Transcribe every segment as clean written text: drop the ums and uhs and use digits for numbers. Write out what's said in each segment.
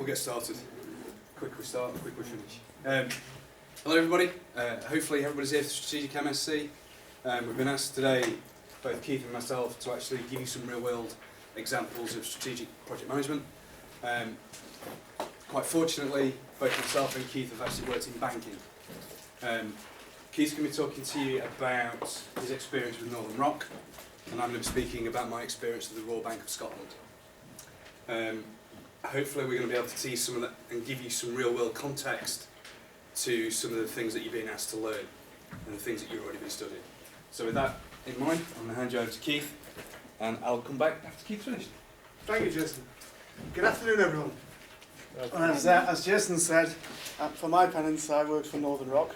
We'll get started. Quick we start, quick we finish. Hello everybody. Hopefully everybody's here for Strategic MSc. We've been asked today, both Keith and myself, to actually give you some real world examples of strategic project management. Quite fortunately, both myself and Keith have actually worked in banking. Keith's going to be talking to you about his experience with Northern Rock, and I'm going to be speaking about my experience with the Royal Bank of Scotland. Hopefully we're going to be able to tease some of that and give you some real world context to some of the things that you've been asked to learn and the things that you've already been studying. So with that in mind, I'm going to hand you over to Keith, and I'll come back after Keith's finished. Thank you, Jason. Good afternoon, everyone. As Jason said, for my penance, I worked for Northern Rock.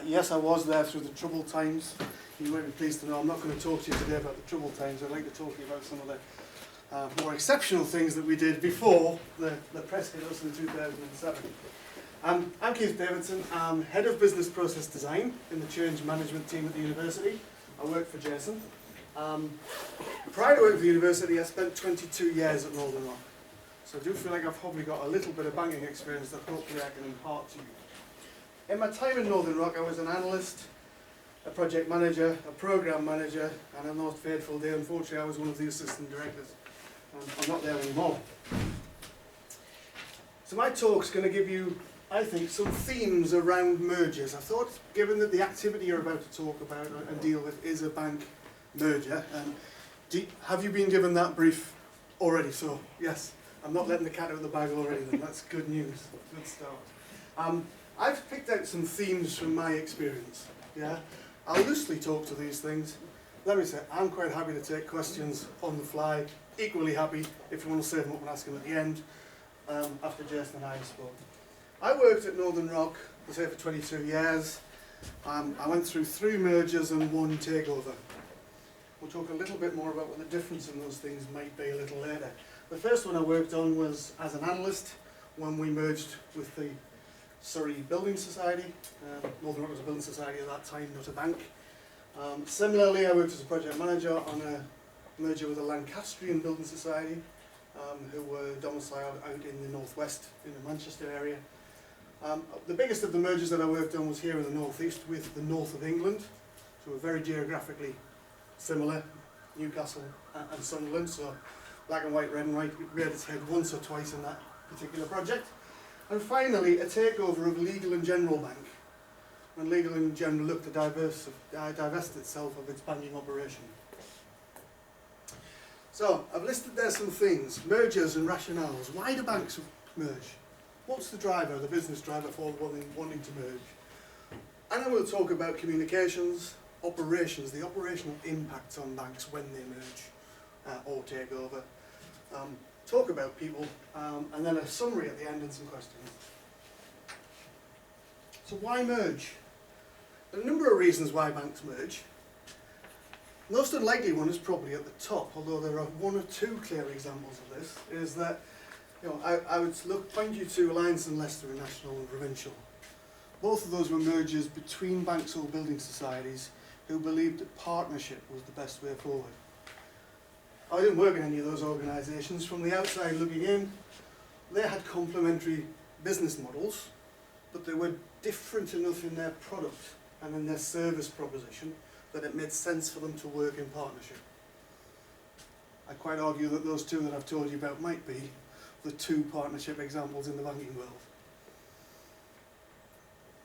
Yes, I was there through the troubled times. You might be pleased to know I'm not going to talk to you today about the troubled times. I'd like to talk to you about some of the more exceptional things that we did before the press hit us in 2007. I'm Keith Davidson. I'm Head of Business Process Design in the Change Management team at the university. I work for Jason. Prior to working for the university, I spent 22 years at Northern Rock. So I do feel like I've probably got a little bit of banking experience that hopefully I can impart to you. In my time in Northern Rock, I was an analyst, a project manager, a program manager, and on the most fateful day, unfortunately, I was one of the assistant directors. I'm not there anymore. So my talk's going to give you, I think, some themes around mergers. I thought, given that the activity you're about to talk about and deal with is a bank merger, have you been given that brief already? So, yes, I'm not letting the cat out of the bag already then. That's good news. Good start. I've picked out some themes from my experience. Yeah, I'll loosely talk to these things. Let me say, I'm quite happy to take questions on the fly. Equally happy if you want to save them up and ask them at the end, after Jason and I spoke. I worked at Northern Rock, I was there for 22 years. I went through 3 mergers and 1 takeover. We'll talk a little bit more about what the difference in those things might be a little later. The first one I worked on was as an analyst when we merged with the Surrey Building Society. Northern Rock was a building society at that time, not a bank. Similarly, I worked as a project manager on a merger with a Lancastrian building society who were domiciled out in the northwest, in the Manchester area. The biggest of the mergers that I worked on was here in the northeast with the north of England, so we're very geographically similar, Newcastle and Sunderland, so black and white, red and white, reared its head once or twice in that particular project. And finally, a takeover of Legal and General Bank, when Legal and General looked to divest itself of its banking operation. So, I've listed there some things, mergers and rationales. Why do banks merge? What's the driver, the business driver for wanting to merge? And then we'll talk about communications, operations, the operational impacts on banks when they merge or take over. Talk about people, and then a summary at the end and some questions. So why merge? There are a number of reasons why banks merge. Most unlikely one is probably at the top, although there are 1 or 2 clear examples of this, is that I would point you to Alliance and Leicester and National and Provincial. Both of those were mergers between banks or building societies who believed that partnership was the best way forward. I didn't work in any of those organisations. From the outside looking in, they had complementary business models, but they were different enough in their product and in their service proposition that it made sense for them to work in partnership. I quite argue that those 2 that I've told you about might be the 2 partnership examples in the banking world.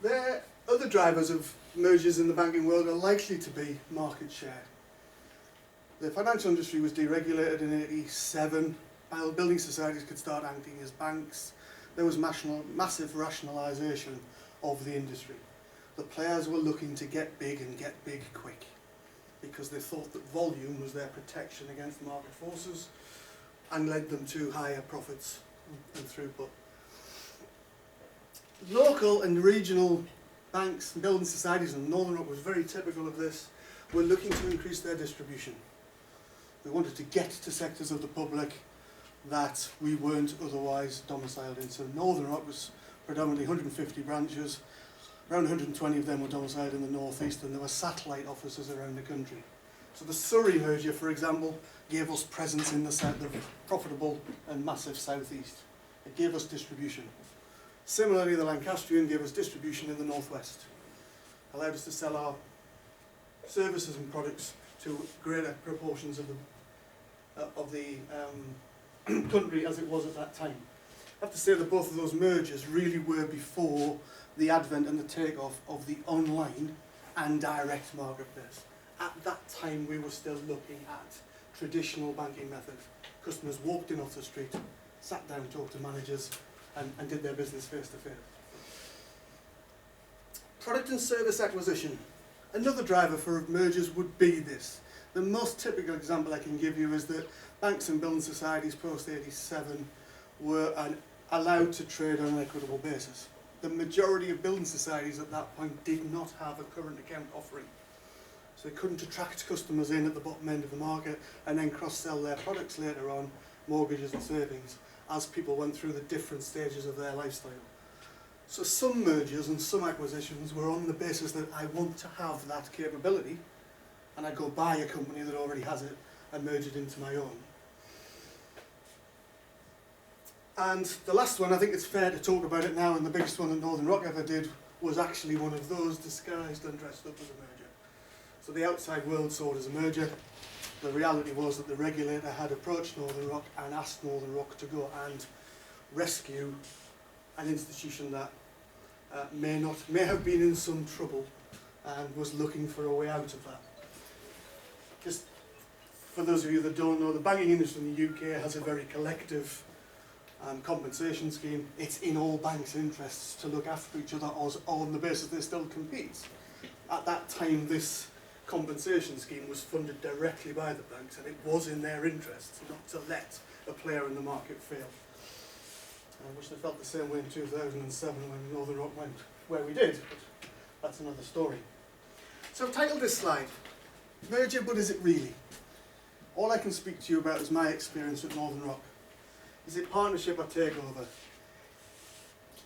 There, other drivers of mergers in the banking world are likely to be market share. The financial industry was deregulated in 1987. Building societies could start acting as banks. There was massive rationalisation of the industry. The players were looking to get big and get big quick because they thought that volume was their protection against market forces and led them to higher profits and throughput. Local and regional banks and building societies, and Northern Rock was very typical of this, were looking to increase their distribution. They wanted to get to sectors of the public that we weren't otherwise domiciled in. So Northern Rock was predominantly 150 branches. Around 120 of them were domiciled in the northeast, and there were satellite offices around the country. So the Surrey merger, for example, gave us presence in the profitable and massive southeast. It gave us distribution. Similarly, the Lancastrian gave us distribution in the northwest, allowed us to sell our services and products to greater proportions of the country as it was at that time. I have to say that both of those mergers really were before the advent and the takeoff of the online and direct marketplace. At that time, we were still looking at traditional banking methods. Customers walked in off the street, sat down, talked to managers, and did their business face to face. Product and service acquisition. Another driver for mergers would be this. The most typical example I can give you is that banks and building societies post-87 were allowed to trade on an equitable basis. The majority of building societies at that point did not have a current account offering. So they couldn't attract customers in at the bottom end of the market and then cross-sell their products later on, mortgages and savings, as people went through the different stages of their lifestyle. So some mergers and some acquisitions were on the basis that I want to have that capability, and I go buy a company that already has it and merge it into my own. And the last one, I think it's fair to talk about it now, and the biggest one that Northern Rock ever did was actually one of those disguised and dressed up as a merger. So the outside world saw it as a merger. The reality was that the regulator had approached Northern Rock and asked Northern Rock to go and rescue an institution that may have been in some trouble and was looking for a way out of that. Just for those of you that don't know, the banking industry in the UK has a very collective compensation scheme. It's in all banks' interests to look after each other on the basis they still compete. At that time, this compensation scheme was funded directly by the banks, and it was in their interests not to let a player in the market fail. I wish they felt the same way in 2007 when Northern Rock went where we did, but that's another story. So I've titled this slide, Merger, but is it really? All I can speak to you about is my experience at Northern Rock. Is it partnership or takeover?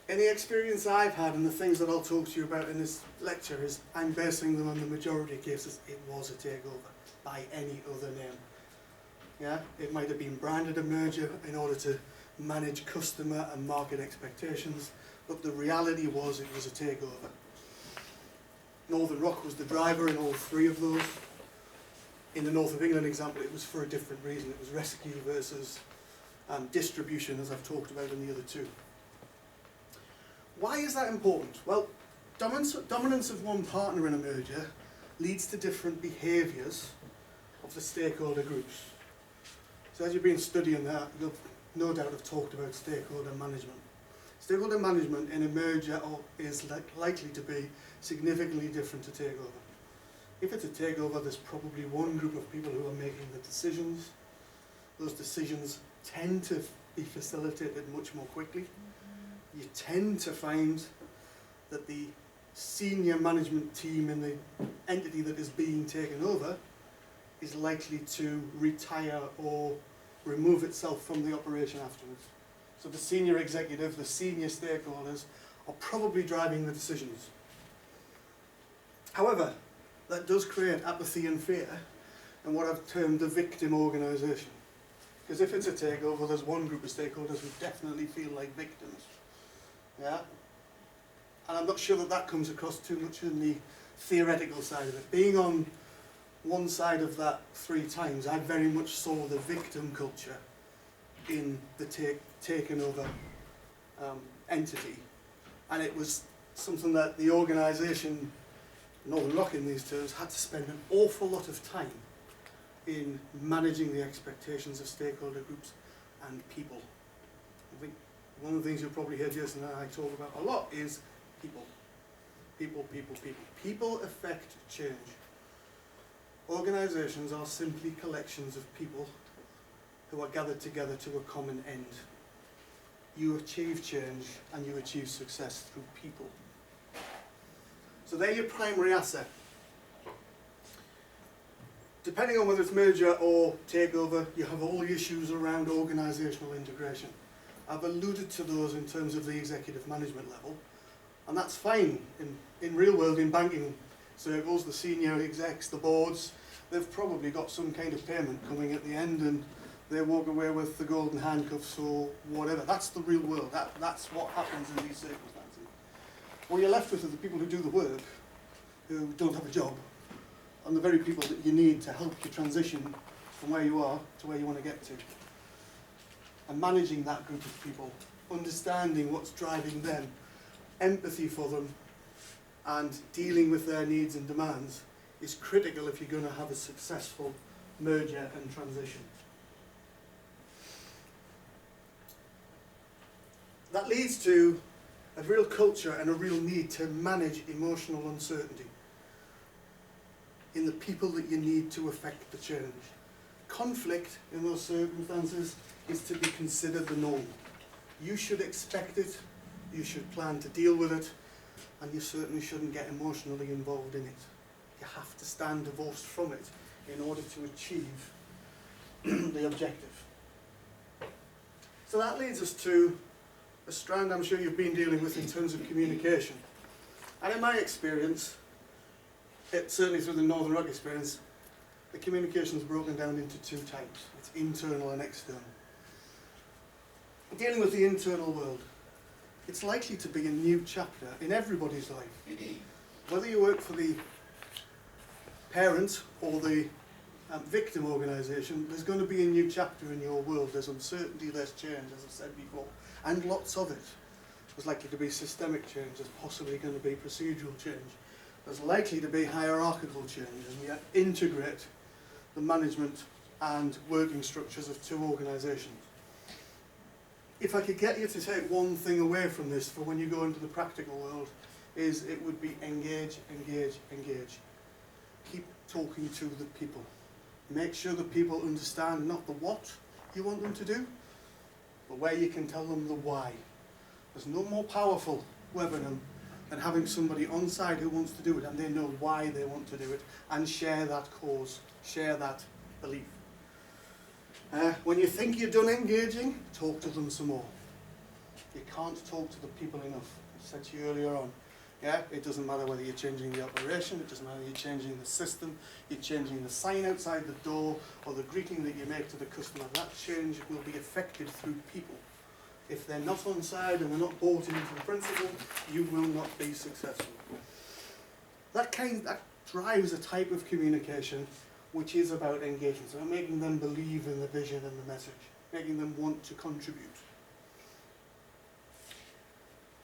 Any experience I've had and the things that I'll talk to you about in this lecture is I'm basing them on the majority of cases it was a takeover by any other name. Yeah, it might have been branded a merger in order to manage customer and market expectations, but the reality was it was a takeover. Northern Rock was the driver in all three of those. In the North of England example, it was for a different reason. It was rescue versus distribution, as I've talked about in the other two. Why is that important? Well, dominance of one partner in a merger leads to different behaviours of the stakeholder groups. So as you've been studying that, you'll no doubt have talked about stakeholder management. Stakeholder management in a merger is likely to be significantly different to takeover. If it's a takeover, there's probably one group of people who are making the decisions. Those decisions tend to be facilitated much more quickly. You tend to find that the senior management team in the entity that is being taken over is likely to retire or remove itself from the operation afterwards. So the senior executive, the senior stakeholders are probably driving the decisions. However, that does create apathy and fear and what I've termed the victim organisation. Because if it's a takeover, there's one group of stakeholders who definitely feel like victims. Yeah? And I'm not sure that that comes across too much in the theoretical side of it. Being on one side of that 3 times, I very much saw the victim culture in the taken over entity. And it was something that the organisation, Northern Rock in these terms, had to spend an awful lot of time in managing the expectations of stakeholder groups and people. I think one of the things you'll probably hear Jason and I talk about a lot is people. People, people, people. People affect change. Organisations are simply collections of people who are gathered together to a common end. You achieve change and you achieve success through people. So they're your primary asset. Depending on whether it's merger or takeover, you have all the issues around organisational integration. I've alluded to those in terms of the executive management level, and that's fine. In real world, in banking circles, the senior execs, the boards, they've probably got some kind of payment coming at the end, and they walk away with the golden handcuffs or whatever. That's the real world. That's what happens in these circumstances. What you're left with are the people who do the work, who don't have a job, and the very people that you need to help you transition from where you are to where you want to get to. And managing that group of people, understanding what's driving them, empathy for them, and dealing with their needs and demands is critical if you're going to have a successful merger and transition. That leads to a real culture and a real need to manage emotional uncertainty in the people that you need to affect the change. Conflict in those circumstances is to be considered the norm. You should expect it, you should plan to deal with it, and you certainly shouldn't get emotionally involved in it. You have to stand divorced from it in order to achieve the objective. So that leads us to a strand I'm sure you've been dealing with in terms of communication. And in my experience, certainly through the Northern Rock experience, the communication is broken down into two types. It's internal and external. Dealing with the internal world, it's likely to be a new chapter in everybody's life. Whether you work for the parent or the victim organisation, there's going to be a new chapter in your world. There's uncertainty, there's change, as I've said before, and lots of it. There's likely to be systemic change, there's possibly going to be procedural change. There's likely to be hierarchical change, and we integrate the management and working structures of two organisations. If I could get you to take one thing away from this for when you go into the practical world, is it would be engage, engage, engage. Keep talking to the people. Make sure the people understand not the what you want them to do, but where you can tell them the why. There's no more powerful weapon than having somebody on side who wants to do it and they know why they want to do it and share that cause, share that belief. When you think you're done engaging, talk to them some more. You can't talk to the people enough. I said to you earlier on, yeah, it doesn't matter whether you're changing the operation, it doesn't matter whether you're changing the system, you're changing the sign outside the door or the greeting that you make to the customer. That change will be effected through people. If they're not on side and they're not bought into the principle, you will not be successful. That drives a type of communication which is about engagement, so making them believe in the vision and the message, making them want to contribute.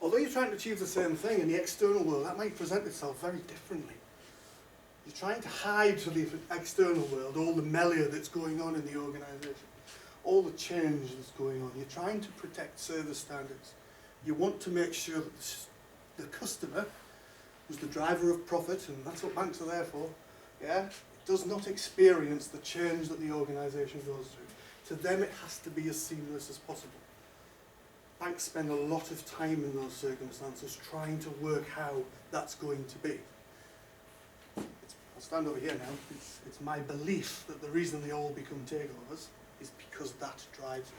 Although you're trying to achieve the same thing in the external world, that might present itself very differently. You're trying to hide to the external world all the melee that's going on in the organisation, all the change that's going on. You're trying to protect service standards. You want to make sure that the customer, who's the driver of profit, and that's what banks are there for, yeah, does not experience the change that the organisation goes through. To them it has to be as seamless as possible. Banks spend a lot of time in those circumstances trying to work how that's going to be. I'll stand over here now. It's my belief that the reason they all become takeovers is because that drives it.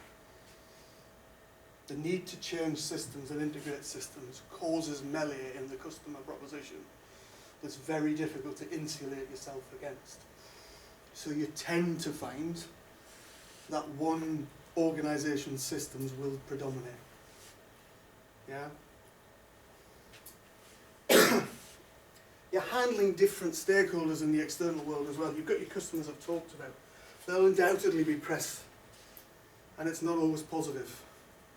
The need to change systems and integrate systems causes melee in the customer proposition that's very difficult to insulate yourself against. So you tend to find that one organisation's systems will predominate. Yeah? You're handling different stakeholders in the external world as well. You've got your customers I've talked about. They'll undoubtedly be press, and it's not always positive.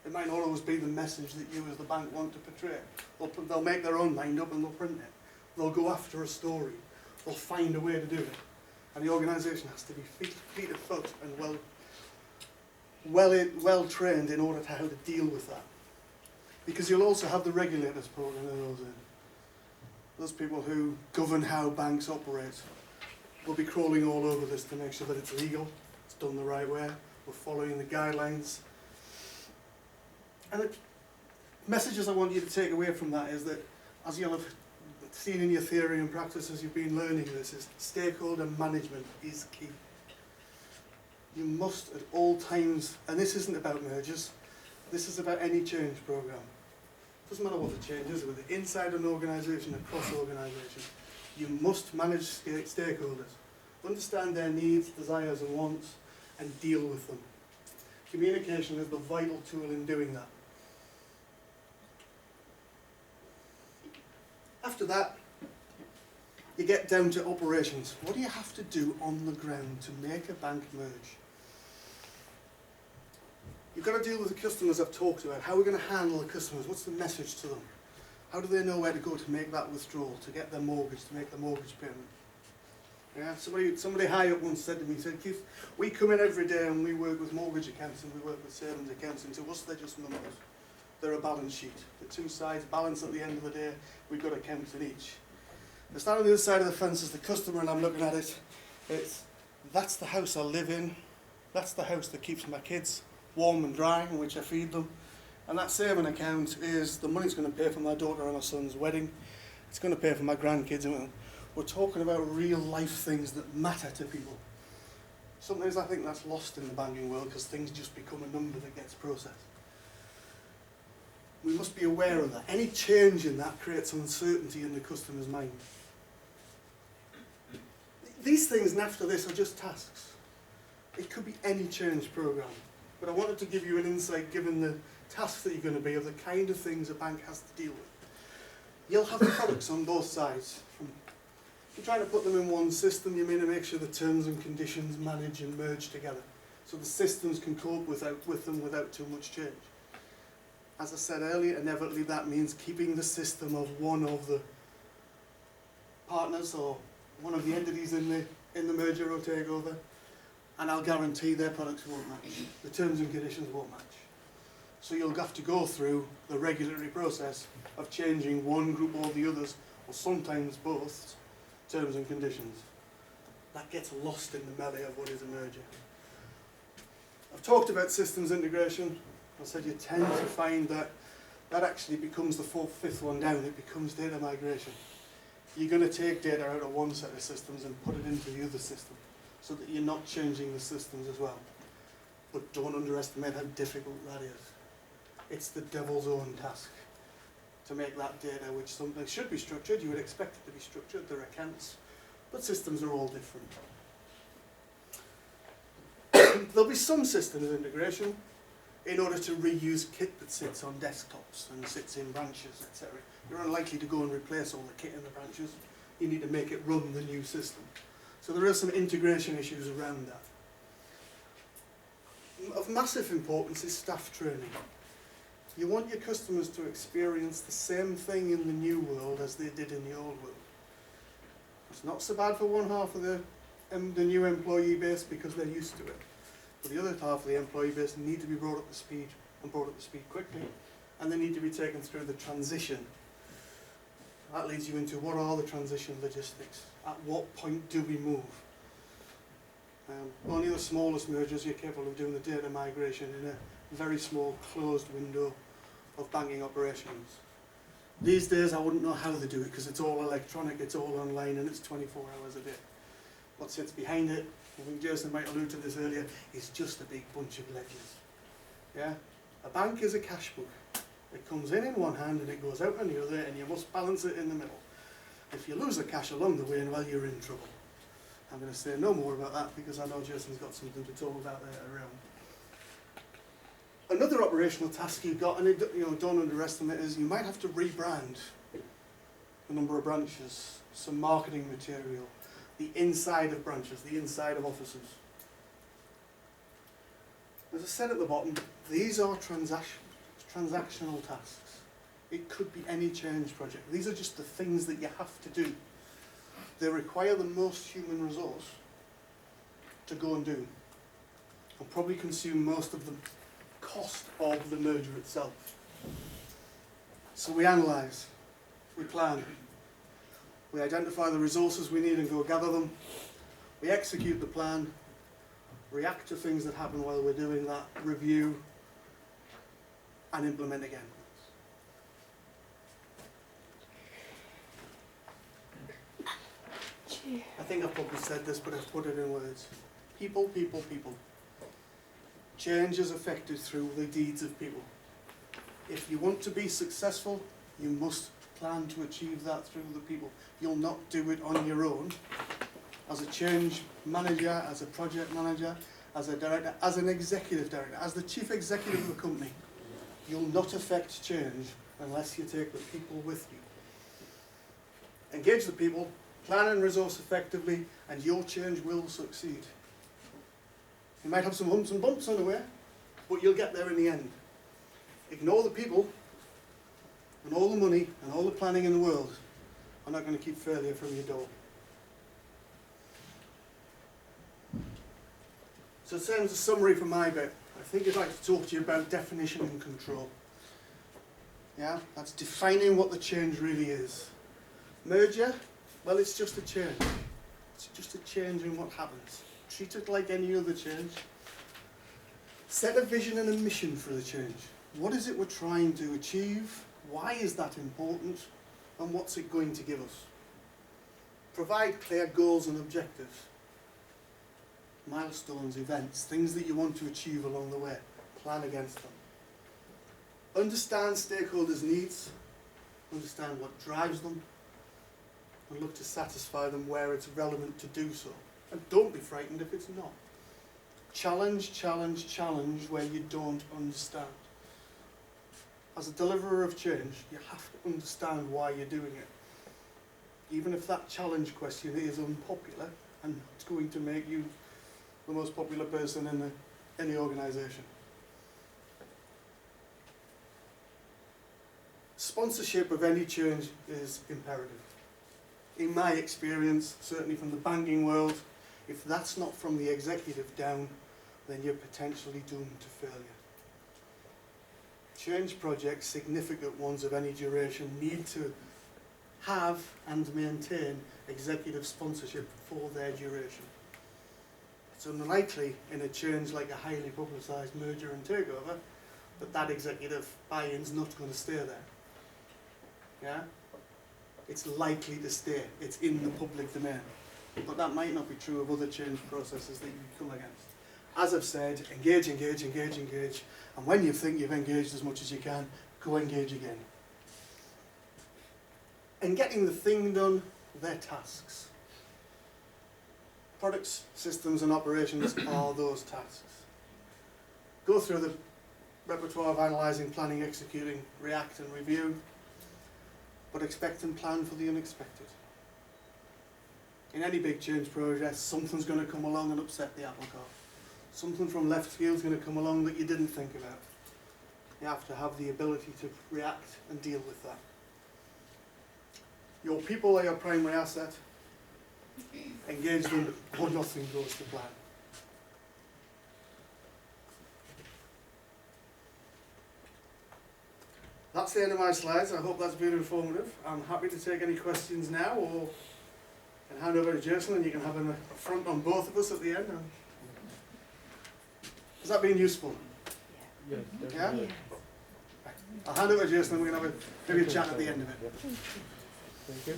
It might not always be the message that you as the bank want to portray. They'll make their own mind up and they'll print it. They'll go after a story. They'll find a way to do it. And the organisation has to be fleet of foot and well trained in order to how to deal with that. Because you'll also have the regulators programming those in. Those people who govern how banks operate will be crawling all over this to make sure that it's legal, it's done the right way, we're following the guidelines. And the messages I want you to take away from that is that, as you'll have seen in your theory and practice as you've been learning this, is stakeholder management is key. You must at all times, and this isn't about mergers, this is about any change programme. Doesn't matter what the change is, whether inside an organisation, across organisations, you must manage stakeholders, understand their needs, desires and wants, and deal with them. Communication is the vital tool in doing that. After that, you get down to operations. What do you have to do on the ground to make a bank merge? You've got to deal with the customers I've talked about. How are we going to handle the customers? What's the message to them? How do they know where to go to make that withdrawal, to get their mortgage, to make the mortgage payment? Yeah, somebody high up once said to me, he said, Keith, we come in every day and we work with mortgage accounts and we work with savings accounts, and to us they're just numbers. They're a balance sheet. The two sides balance at the end of the day. We've got accounts in each. I stand on the other side of the fence as the customer and I'm looking at it. That's the house I live in. That's the house that keeps my kids warm and dry, in which I feed them. And that saving account is the money's going to pay for my daughter and my son's wedding. It's going to pay for my grandkids. And we're talking about real life things that matter to people. Sometimes I think that's lost in the banking world because things just become a number that gets processed. We must be aware of that. Any change in that creates uncertainty in the customer's mind. These things, and after this, are just tasks. It could be any change program. But I wanted to give you an insight, given the tasks that you're going to be, of the kind of things a bank has to deal with. You'll have products on both sides. If you're trying to put them in one system, you mean to make sure the terms and conditions manage and merge together, so the systems can cope with them without too much change. As I said earlier, inevitably that means keeping the system of one of the partners or one of the entities in the merger or takeover, and I'll guarantee their products won't match. The terms and conditions won't match. So you'll have to go through the regulatory process of changing one group or the others, or sometimes both, terms and conditions. That gets lost in the melee of what is a merger. I've talked about systems integration. I said you tend to find that actually becomes the fifth one down. It becomes data migration. You're going to take data out of one set of systems and put it into the other system, so that you're not changing the systems as well. But don't underestimate how difficult that is. It's the devil's own task to make that data, which something should be structured. You would expect it to be structured. There are accounts, but systems are all different. There'll be some systems integration in order to reuse kit that sits on desktops and sits in branches, etc. You're unlikely to go and replace all the kit in the branches. You need to make it run the new system. So there are some integration issues around that. Of massive importance is staff training. You want your customers to experience the same thing in the new world as they did in the old world. It's not so bad for one half of the new employee base because they're used to it. But the other half of the employee base need to be brought up to speed, and brought up to speed quickly, and they need to be taken through the transition. That leads you into what are the transition logistics? At what point do we move? Only the smallest mergers you're capable of doing the data migration in a very small closed window of banking operations. These days I wouldn't know how they do it because it's all electronic, it's all online, and it's 24 hours a day. What sits behind it, I think Jason might allude to this earlier, is just a big bunch of ledgers. Yeah? A bank is a cash book. It comes in one hand and it goes out on the other, and you must balance it in the middle. If you lose the cash along the way, well, you're in trouble. I'm going to say no more about that because I know Jason's got something to talk about there around. Another operational task you've got, and don't underestimate, is you might have to rebrand a number of branches, some marketing material, the inside of branches, the inside of offices. As I said at the bottom, these are transactional tasks. It could be any change project. These are just the things that you have to do. They require the most human resource to go and do, and probably consume most of the cost of the merger itself. So we analyse, we plan, we identify the resources we need and go gather them, we execute the plan, react to things that happen while we're doing that, review, and implement again. I think I've probably said this, but I've put it in words. People, people, people. Change is affected through the deeds of people. If you want to be successful, you must plan to achieve that through the people. You'll not do it on your own. As a change manager, as a project manager, as a director, as an executive director, as the chief executive of a company, you'll not affect change unless you take the people with you. Engage the people, plan and resource effectively, and your change will succeed. You might have some humps and bumps on the way, but you'll get there in the end. Ignore the people, and all the money and all the planning in the world are not going to keep failure from your door. So it sounds a summary from my bit. I think I'd like to talk to you about definition and control. Yeah, that's defining what the change really is. Merger, well, it's just a change. It's just a change in what happens. Treat it like any other change. Set a vision and a mission for the change. What is it we're trying to achieve? Why is that important? And what's it going to give us? Provide clear goals and objectives. Milestones, events, things that you want to achieve along the way. Plan against them. Understand stakeholders' needs. Understand what drives them. And look to satisfy them where it's relevant to do so. And don't be frightened if it's not. Challenge, challenge, challenge where you don't understand. As a deliverer of change, you have to understand why you're doing it. Even if that challenge question is unpopular and it's going to make you the most popular person in the organisation. Sponsorship of any change is imperative. In my experience, certainly from the banking world, if that's not from the executive down, then you're potentially doomed to failure. Change projects, significant ones of any duration, need to have and maintain executive sponsorship for their duration. It's unlikely in a change like a highly publicised merger and takeover that executive buy-in's not going to stay there. Yeah? It's likely to stay. It's in the public domain. But that might not be true of other change processes that you come against. As I've said, engage, engage, engage, engage. And when you think you've engaged as much as you can, go engage again. And getting the thing done, they're tasks. Products, systems and operations are those tasks. Go through the repertoire of analysing, planning, executing, react and review, but expect and plan for the unexpected. In any big change project, something's going to come along and upset the apple cart. Something from left field is going to come along that you didn't think about. You have to have the ability to react and deal with that. Your people are your primary asset. Engage them or nothing goes to plan. That's the end of my slides. I hope that's been informative. I'm happy to take any questions now, or can hand over to Jason and you can have a front on both of us at the end. Has that been useful? Yeah. Yeah? Right. I'll hand over to Jason and we're going to have maybe a chat at the end of it. Thank you.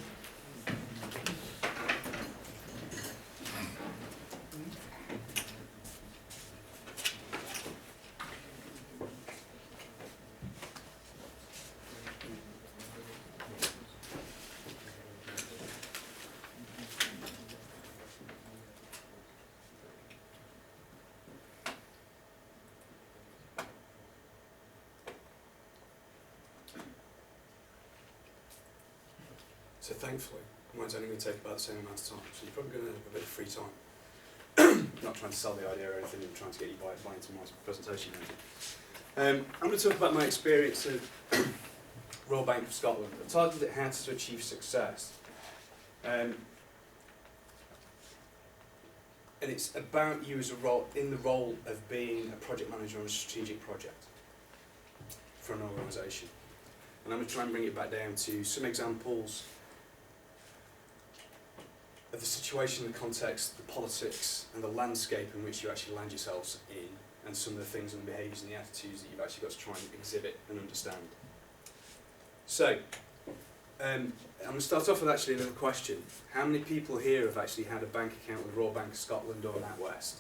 So thankfully, mine's only going to take about the same amount of time, so you're probably going to have a bit of free time. Not trying to sell the idea or anything, I'm trying to get you buy into my presentation. I'm going to talk about my experience at Royal Bank of Scotland. I've titled it How to Achieve Success. And it's about you as in the role of being a project manager on a strategic project for an organisation. And I'm going to try and bring it back down to some examples of the situation, the context, the politics, and the landscape in which you actually land yourselves in, and some of the things and the behaviours and the attitudes that you've actually got to try and exhibit and understand. So, I'm going to start off with actually another question. How many people here have actually had a bank account with Royal Bank of Scotland or NatWest?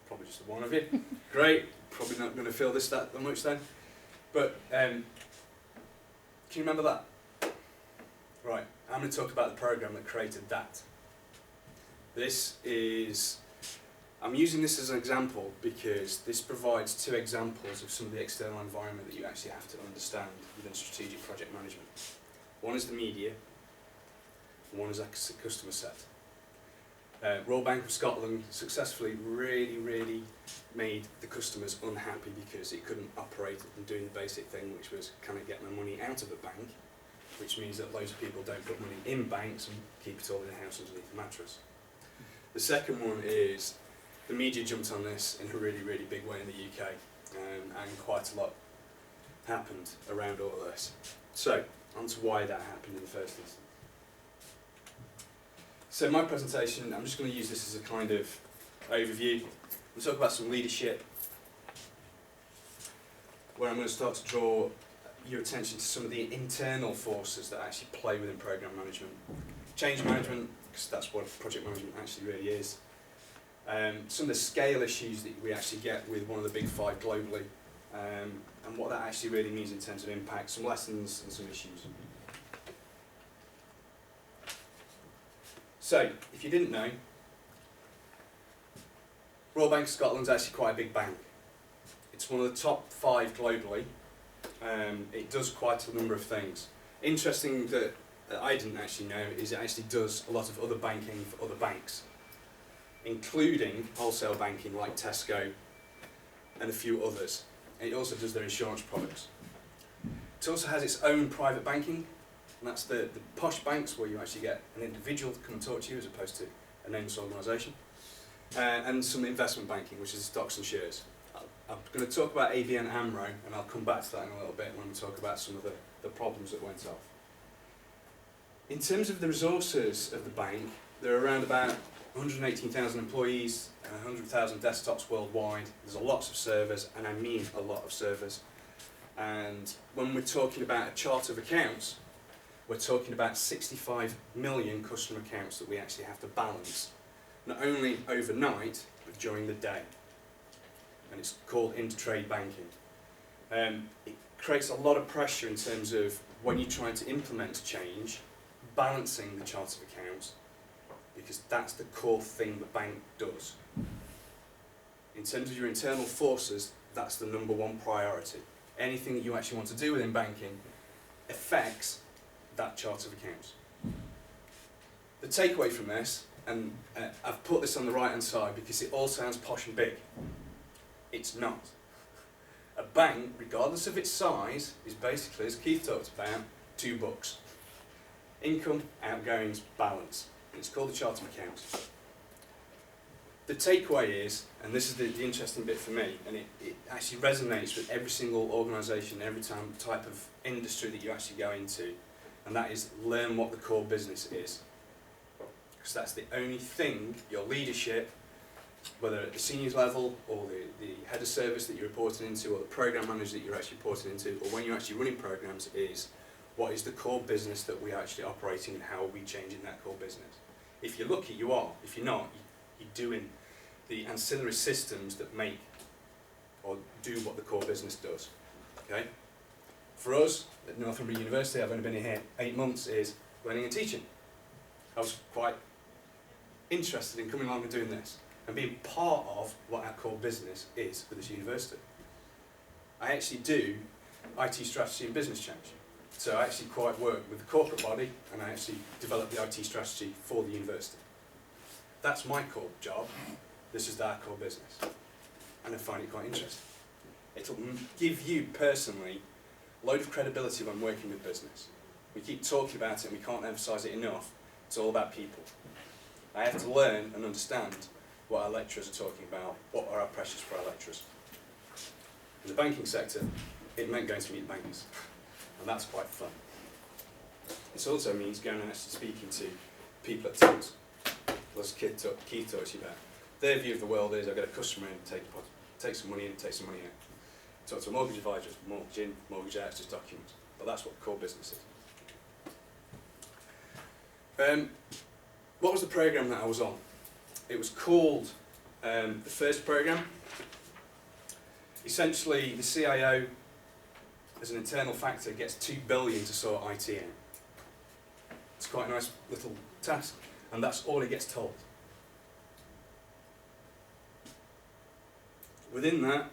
Probably just the one of you. Great. Probably not going to feel that much then. But, can you remember that? Right, I'm going to talk about the programme that created that. This is I'm using this as an example because this provides two examples of some of the external environment that you actually have to understand within strategic project management. One is the media, and one is a customer set. Royal Bank of Scotland successfully really made the customers unhappy because it couldn't operate and doing the basic thing, which was kind of get my money out of a bank, which means that loads of people don't put money in banks and keep it all in the house underneath the mattress. The second one is the media jumped on this in a really big way in the UK, and quite a lot happened around all of this. So, on to why that happened in the first instance. So my presentation, I'm just going to use this as a kind of overview. We'll talk about some leadership, where I'm going to start to draw your attention to some of the internal forces that actually play within program management. Change management, because that's what project management actually really is. Some of the scale issues that we actually get with one of the big five globally, and what that actually really means in terms of impact, some lessons and some issues. So, if you didn't know, Royal Bank of Scotland is actually quite a big bank. It's one of the top 5 globally. It does quite a number of things. Interesting that I didn't actually know is it actually does a lot of other banking for other banks, including wholesale banking like Tesco and a few others. And it also does their insurance products. It also has its own private banking, and that's the posh banks where you actually get an individual to come and talk to you as opposed to a nameless organisation. And some investment banking, which is stocks and shares. I'm going to talk about ABN AMRO, and I'll come back to that in a little bit when we talk about some of the problems that went off. In terms of the resources of the bank, there are around about 118,000 employees and 100,000 desktops worldwide. There's lots of servers, and I mean a lot of servers. And when we're talking about a chart of accounts, we're talking about 65 million customer accounts that we actually have to balance, not only overnight, but during the day. And it's called inter-trade banking. It creates a lot of pressure in terms of when you're trying to implement change, balancing the chart of accounts, because that's the core thing the bank does. In terms of your internal forces, that's the number one priority. Anything that you actually want to do within banking affects that chart of accounts. The takeaway from this, and I've put this on the right hand side because it all sounds posh and big. It's not. A bank, regardless of its size, is basically, as Keith talked about, 2 books. Income, outgoings, balance. And it's called the chart of accounts. The takeaway is, and this is the interesting bit for me, and it actually resonates with every single organisation, every type of industry that you actually go into, and that is learn what the core business is. Because that's the only thing your leadership, whether at the seniors level or the head of service that you're reporting into or the program manager that you're actually reporting into, or when you're actually running programs, is what is the core business that we're actually operating and how are we changing that core business. If you're lucky, you are. If you're not, you're doing the ancillary systems that make or do what the core business does. Okay? For us at Northumbria University, I've only been here 8 months, is learning and teaching. I was quite interested in coming along and doing this and being part of what our core business is for this university. I actually do IT strategy and business change. So I actually quite work with the corporate body and I actually develop the IT strategy for the university. That's my core job. This is our core business. And I find it quite interesting. It'll give you personally a load of credibility when working with business. We keep talking about it and we can't emphasise it enough. It's all about people. I have to learn and understand what our lecturers are talking about, what are our pressures for our lecturers. In the banking sector, it meant going to meet bankers, and that's quite fun. It also means going and actually speaking to people at times. As Keith talked to you about. Their view of the world is, I've got a customer in, take some money in, take some money out. Talk to a mortgage advisor, mortgage in, mortgage out, it's just documents. But that's what the core business is. What was the programme that I was on? It was called the first programme. Essentially, the CIO, as an internal factor, gets $2 billion to sort IT out. It's quite a nice little task, and that's all he gets told. Within that,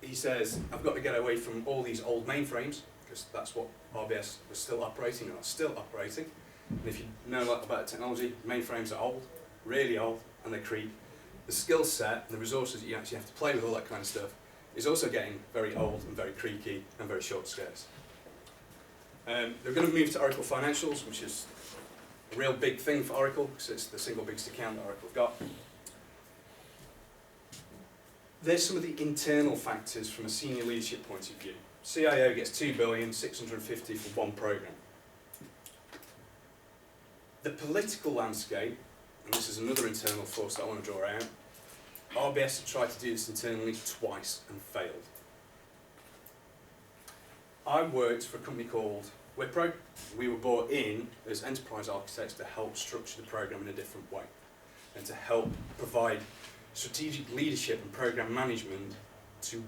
he says, I've got to get away from all these old mainframes, because that's what RBS was still operating and are still operating. And if you know a lot about technology, mainframes are old, really old, and they creep. The skill set and the resources that you actually have to play with all that kind of stuff is also getting very old and very creaky and very short scarce. They're going to move to Oracle Financials, which is a real big thing for Oracle, because it's the single biggest account that Oracle have got. There's some of the internal factors from a senior leadership point of view. CIO gets $2,650,000 for one program. The political landscape, and this is another internal force that I want to draw out, RBS have tried to do this internally twice and failed. I worked for a company called Wipro. We were brought in as enterprise architects to help structure the program in a different way and to help provide strategic leadership and program management to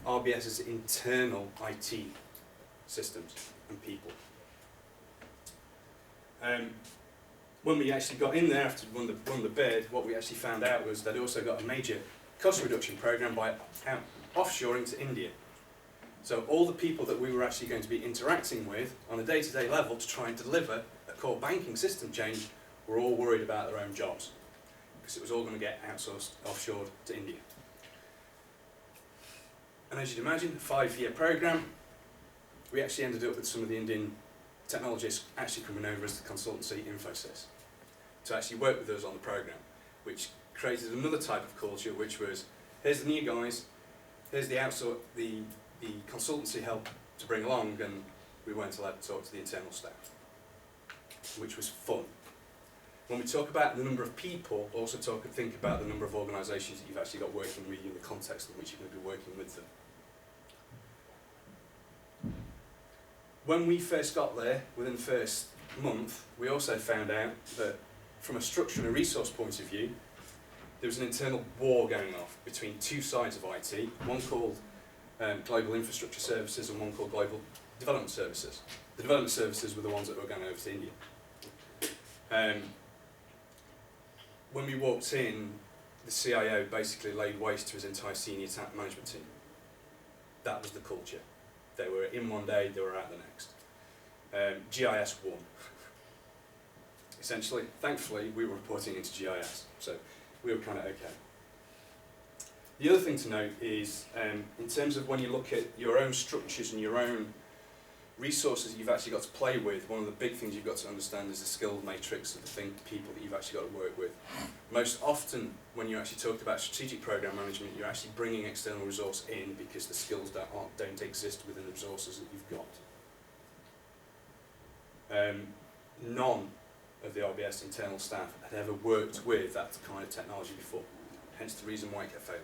RBS's internal IT systems and people. When we actually got in there after won the bid, what we actually found out was they'd also got a major cost reduction program by offshoring to India. So all the people that we were actually going to be interacting with on a day-to-day level to try and deliver a core banking system change were all worried about their own jobs, because it was all going to get outsourced, offshored to India. And as you'd imagine, a 5-year program, we actually ended up with some of the Indian technologists actually coming over as the consultancy Infosys to actually work with us on the program, which created another type of culture, which was, here's the new guys, here's the consultancy help to bring along, and we weren't allowed to talk to the internal staff, which was fun. When we talk about the number of people, also think about the number of organisations that you've actually got working with you in the context in which you're going to be working with them. When we first got there, within the first month, we also found out that from a structure and a resource point of view, there was an internal war going off between two sides of IT, one called Global Infrastructure Services and one called Global Development Services. The development services were the ones that were going over to India. When we walked in, the CIO basically laid waste to his entire senior management team. That was the culture. They were in one day, they were out the next. GIS won. Essentially, thankfully, we were reporting into GIS, so we were kind of okay. The other thing to note is, in terms of when you look at your own structures and your own resources that you've actually got to play with, one of the big things you've got to understand is the skill matrix of the people that you've actually got to work with. Most often, when you're actually talking about strategic program management, you're actually bringing external resource in because the skills that don't exist within the resources that you've got. None of the RBS internal staff had ever worked with that kind of technology before, hence the reason why it kept failing.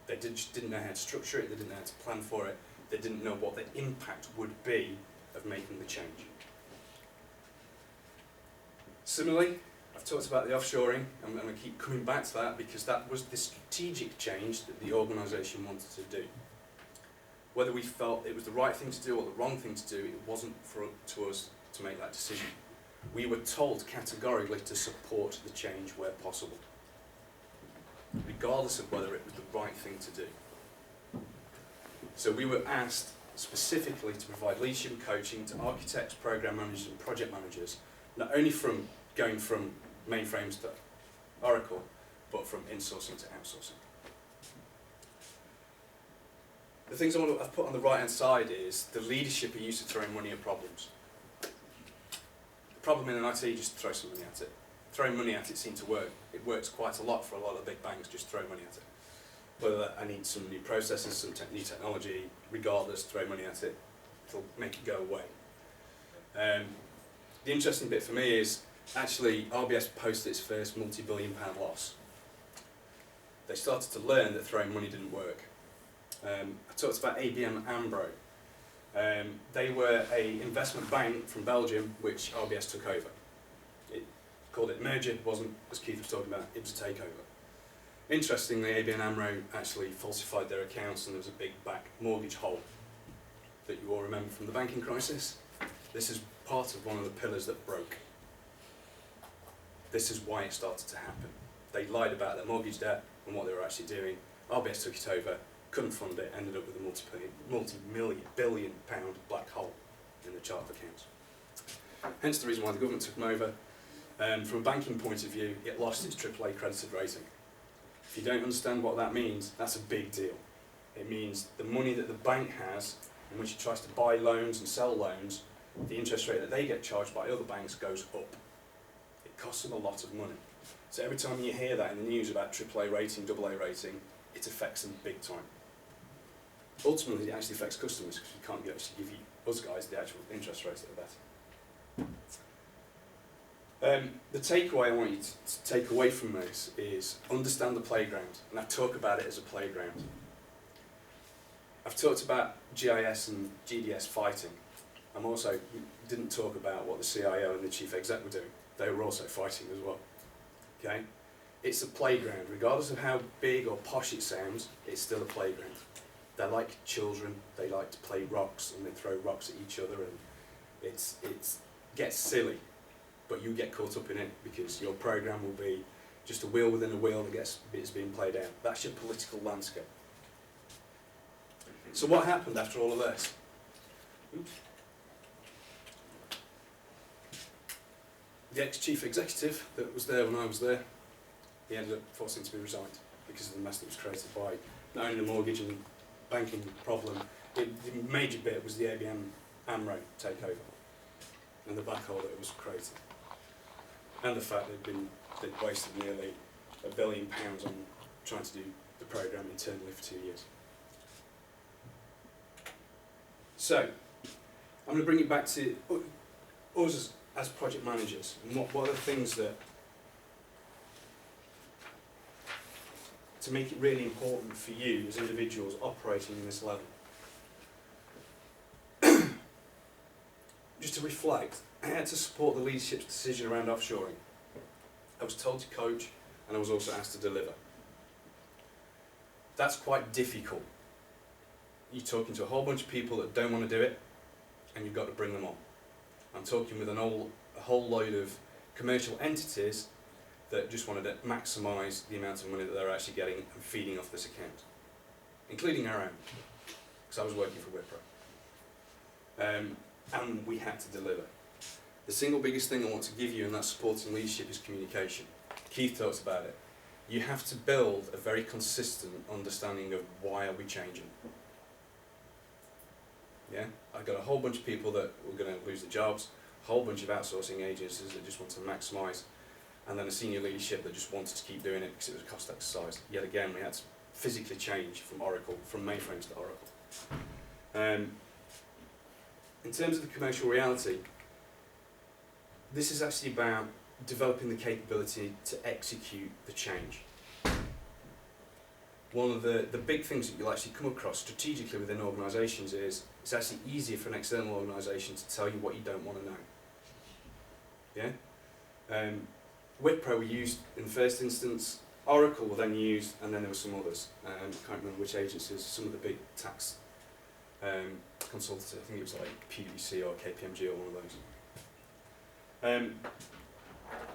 They just didn't know how to structure it, they didn't know how to plan for it, they didn't know what the impact would be of making the change. Similarly, I've talked about the offshoring, and I'm going to keep coming back to that because that was the strategic change that the organisation wanted to do. Whether we felt it was the right thing to do or the wrong thing to do, it wasn't for us to make that decision. We were told categorically to support the change where possible, regardless of whether it was the right thing to do. So we were asked specifically to provide leadership and coaching to architects, program managers and project managers, not only from going from mainframes to Oracle, but from insourcing to outsourcing. The things I've put on the right hand side is the leadership are used to throwing money at problems. The problem in an IT, just throw some money at it. Throwing money at it seemed to work. It works quite a lot for a lot of big banks, just throw money at it. Whether I need some new processes, some new technology, regardless, throw money at it, it'll make it go away. The interesting bit for me is, actually, RBS posted its first multi-billion-pound loss. They started to learn that throwing money didn't work. I talked about ABN AMRO. They were an investment bank from Belgium, which RBS took over. It called it merger, it wasn't, as Keith was talking about, it was a takeover. Interestingly, ABN AMRO actually falsified their accounts and there was a big back mortgage hole that you all remember from the banking crisis. This is part of one of the pillars that broke. This is why it started to happen. They lied about their mortgage debt and what they were actually doing, RBS took it over, couldn't fund it, ended up with a multi-billion pound black hole in the chart of accounts. Hence the reason why the government took them over. From a banking point of view, it lost its AAA credited rating. If you don't understand what that means, that's a big deal. It means the money that the bank has, in which it tries to buy loans and sell loans, the interest rate that they get charged by other banks goes up. It costs them a lot of money. So every time you hear that in the news about AAA rating, AA rating, it affects them big time. Ultimately, it actually affects customers because we can't actually give us guys the actual interest rates that are better. The takeaway I want you to take away from this is understand the playground, and I talk about it as a playground. I've talked about GIS and GDS fighting. Didn't talk about what the CIO and the chief exec were doing. They were also fighting as well. Okay? It's a playground. Regardless of how big or posh it sounds, it's still a playground. They're like children. They like to play rocks and they throw rocks at each other, and it gets silly. But you get caught up in it because your program will be just a wheel within a wheel that is being played out. That's your political landscape. So what happened after all of this? Oops. The ex-chief executive that was there when I was there, he ended up forcing to be resigned because of the mess that was created by not only the mortgage and banking problem. The major bit was the ABN AMRO takeover and the black hole that it was created. And the fact they'd wasted nearly £1 billion on trying to do the programme internally for 2 years. So, I'm going to bring it back to us as project managers, and what are the things that, to make it really important for you as individuals operating in this level. Just to reflect, I had to support the leadership's decision around offshoring. I was told to coach, and I was also asked to deliver. That's quite difficult. You're talking to a whole bunch of people that don't want to do it, and you've got to bring them on. I'm talking with a whole load of commercial entities that just wanted to maximise the amount of money that they're actually getting and feeding off this account, including our own, because I was working for Wipro. And we had to deliver. The single biggest thing I want to give you in that supporting leadership is communication. Keith talks about it. You have to build a very consistent understanding of why are we changing. Yeah, I've got a whole bunch of people that were going to lose their jobs, a whole bunch of outsourcing agencies that just want to maximise, and then a senior leadership that just wanted to keep doing it because it was a cost exercise. Yet again, we had to physically change from mainframes to Oracle. In terms of the commercial reality, this is actually about developing the capability to execute the change. One of the big things that you'll actually come across strategically within organisations is it's actually easier for an external organisation to tell you what you don't want to know. Yeah? Wipro we used in the first instance, Oracle were then used, and then there were some others. I can't remember which agencies, some of the big tax consultancy, I think it was like PwC or KPMG or one of those.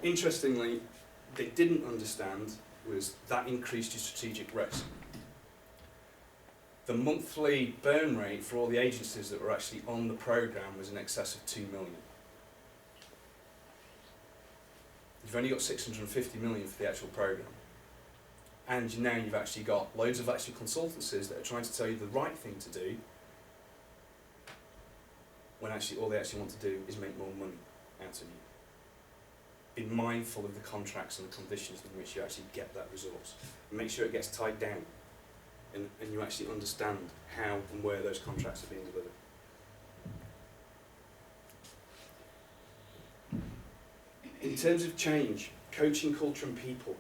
Interestingly, they didn't understand was that increased your strategic risk. The monthly burn rate for all the agencies that were actually on the programme was in excess of 2 million. You've only got 650 million for the actual programme. And now you've actually got loads of actual consultancies that are trying to tell you the right thing to do when actually all they actually want to do is make more money out of you. Be mindful of the contracts and the conditions in which you actually get that resource. And make sure it gets tied down and you actually understand how and where those contracts are being delivered. In terms of change, coaching, culture and people,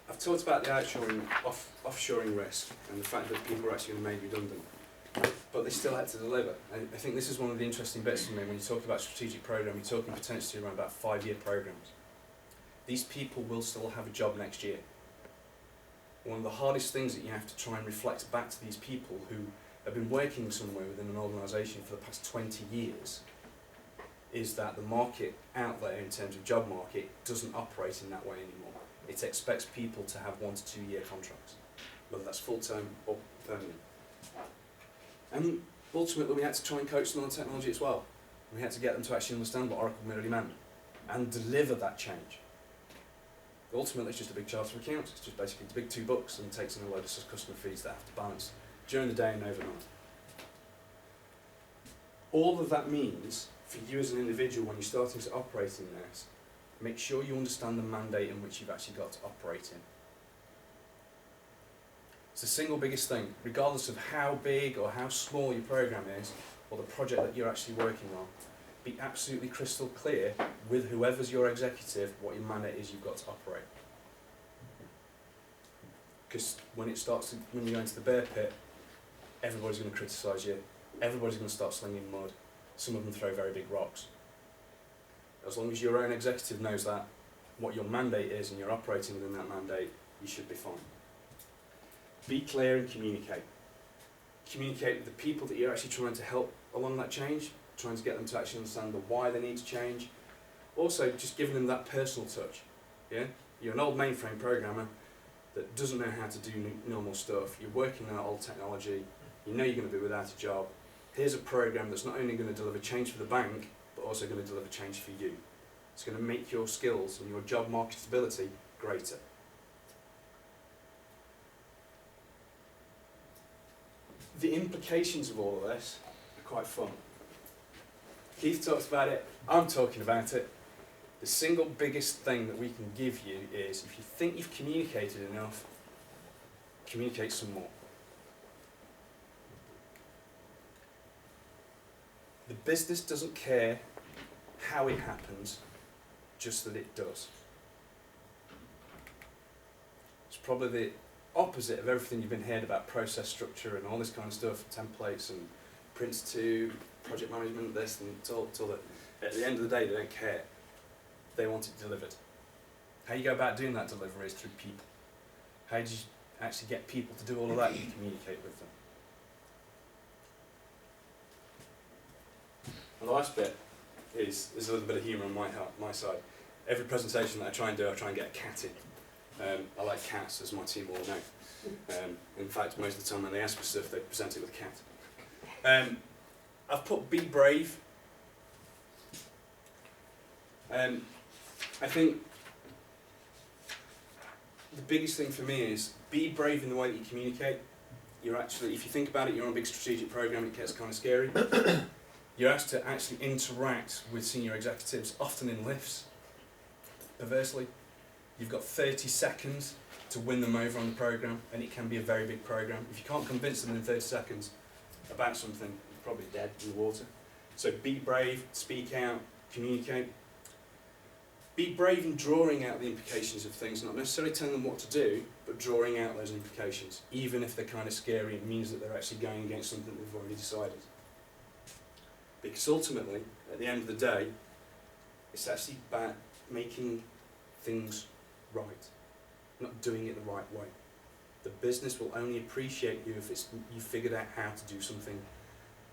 I've talked about the offshoring risk and the fact that people are actually going to be made redundant. But they still had to deliver. And I think this is one of the interesting bits for me. When you talk about strategic program, you're talking potentially around about 5-year programs. These people will still have a job next year. One of the hardest things that you have to try and reflect back to these people who have been working somewhere within an organisation for the past 20 years is that the market out there in terms of job market doesn't operate in that way anymore. It expects people to have 1 to 2 year contracts. whether that's full-term or permanent. And ultimately we had to try and coach them on the technology as well. We had to get them to actually understand what Oracle really meant and deliver that change. Ultimately it's just a big chart of accounts. It's just basically the big 2 books and takes in a load of customer fees that have to balance during the day and overnight. All of that means for you as an individual when you're starting to operate in this, make sure you understand the mandate in which you've actually got to operate in. It's the single biggest thing, regardless of how big or how small your program is, or the project that you're actually working on. Be absolutely crystal clear with whoever's your executive what your mandate is you've got to operate. Because when you go into the bear pit, everybody's going to criticise you, everybody's going to start slinging mud, some of them throw very big rocks. As long as your own executive knows that, what your mandate is and you're operating within that mandate, you should be fine. Be clear and communicate. Communicate with the people that you're actually trying to help along that change, trying to get them to actually understand the why they need to change. Also, just giving them that personal touch. Yeah? You're an old mainframe programmer that doesn't know how to do normal stuff. You're working on old technology. You know you're going to be without a job. Here's a program that's not only going to deliver change for the bank, but also going to deliver change for you. It's going to make your skills and your job marketability greater. The implications of all of this are quite fun. Keith talks about it, I'm talking about it. The single biggest thing that we can give you is, if you think you've communicated enough, communicate some more. The business doesn't care how it happens, just that it does. It's probably the opposite of everything you've been heard about process structure and all this kind of stuff, templates and Prince 2, project management, this and all that. At the end of the day, they don't care. They want it delivered. How you go about doing that delivery is through people. How do you actually get people to do all of that? You communicate with them. And the last bit is there's a little bit of humour on my side. Every presentation that I try and do, I try and get a cat in. I like cats, as my team all know. In fact, most of the time when they ask for stuff, they present it with a cat. I've put be brave. I think the biggest thing for me is be brave in the way that you communicate. You're actually, if you think about it, you're on a big strategic program, it gets kind of scary. You're asked to actually interact with senior executives, often in lifts, perversely. You've got 30 seconds to win them over on the program, and it can be a very big program. If you can't convince them in 30 seconds about something, you're probably dead in the water. So be brave, speak out, communicate. Be brave in drawing out the implications of things, not necessarily telling them what to do, but drawing out those implications. Even if they're kind of scary, it means that they're actually going against something they've already decided. Because ultimately, at the end of the day, it's actually about making things right, not doing it the right way. The business will only appreciate you if you figured out how to do something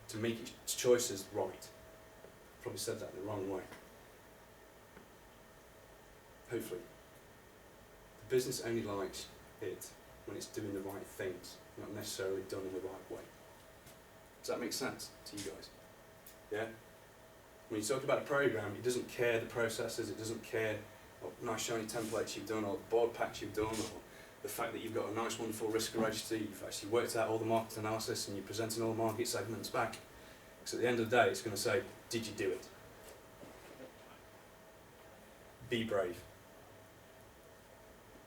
to make its choices right. Probably said that the wrong way. Hopefully. The business only likes it when it's doing the right things, not necessarily done in the right way. Does that make sense to you guys? Yeah? When you talk about a program, it doesn't care the processes, it doesn't care what nice shiny templates you've done, or the board packs you've done, or the fact that you've got a nice wonderful risk register, you've actually worked out all the market analysis and you're presenting all the market segments back. Because at the end of the day, it's going to say, did you do it? Be brave.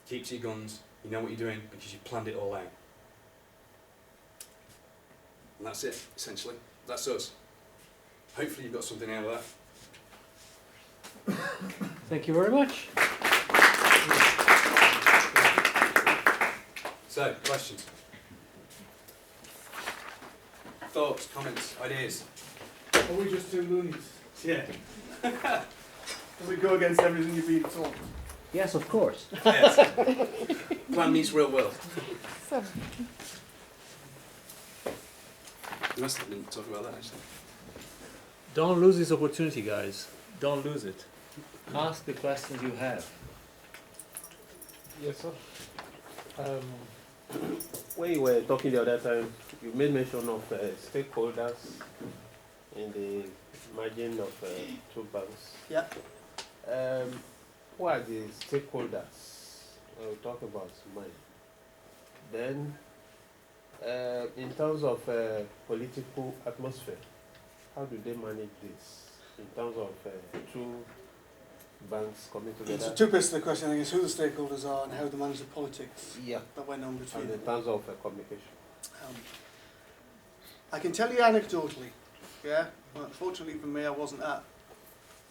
Keep to your guns, you know what you're doing because you've planned it all out. And that's it, essentially. That's us. Hopefully you've got something out of that. Thank you very much. So, questions? Thoughts, comments, ideas? Are we just two loonies? Yeah. Does it go against everything you've been taught? Yes, of course. Yes. Plan meets real world. You must have been talking about that actually. Don't lose this opportunity, guys. Don't lose it. Ask the questions you have. Yes, sir. when you were talking the other time, you made mention of stakeholders in the margin of two banks. Yeah. Who are the stakeholders? We'll talk about money. Then, in terms of political atmosphere, how do they manage this in terms of two banks coming together? So two bits to the question, I think, is who the stakeholders are and how they manage the politics Yeah, that went on between and in them. terms of communication. I can tell you anecdotally, yeah, well, unfortunately for me I wasn't at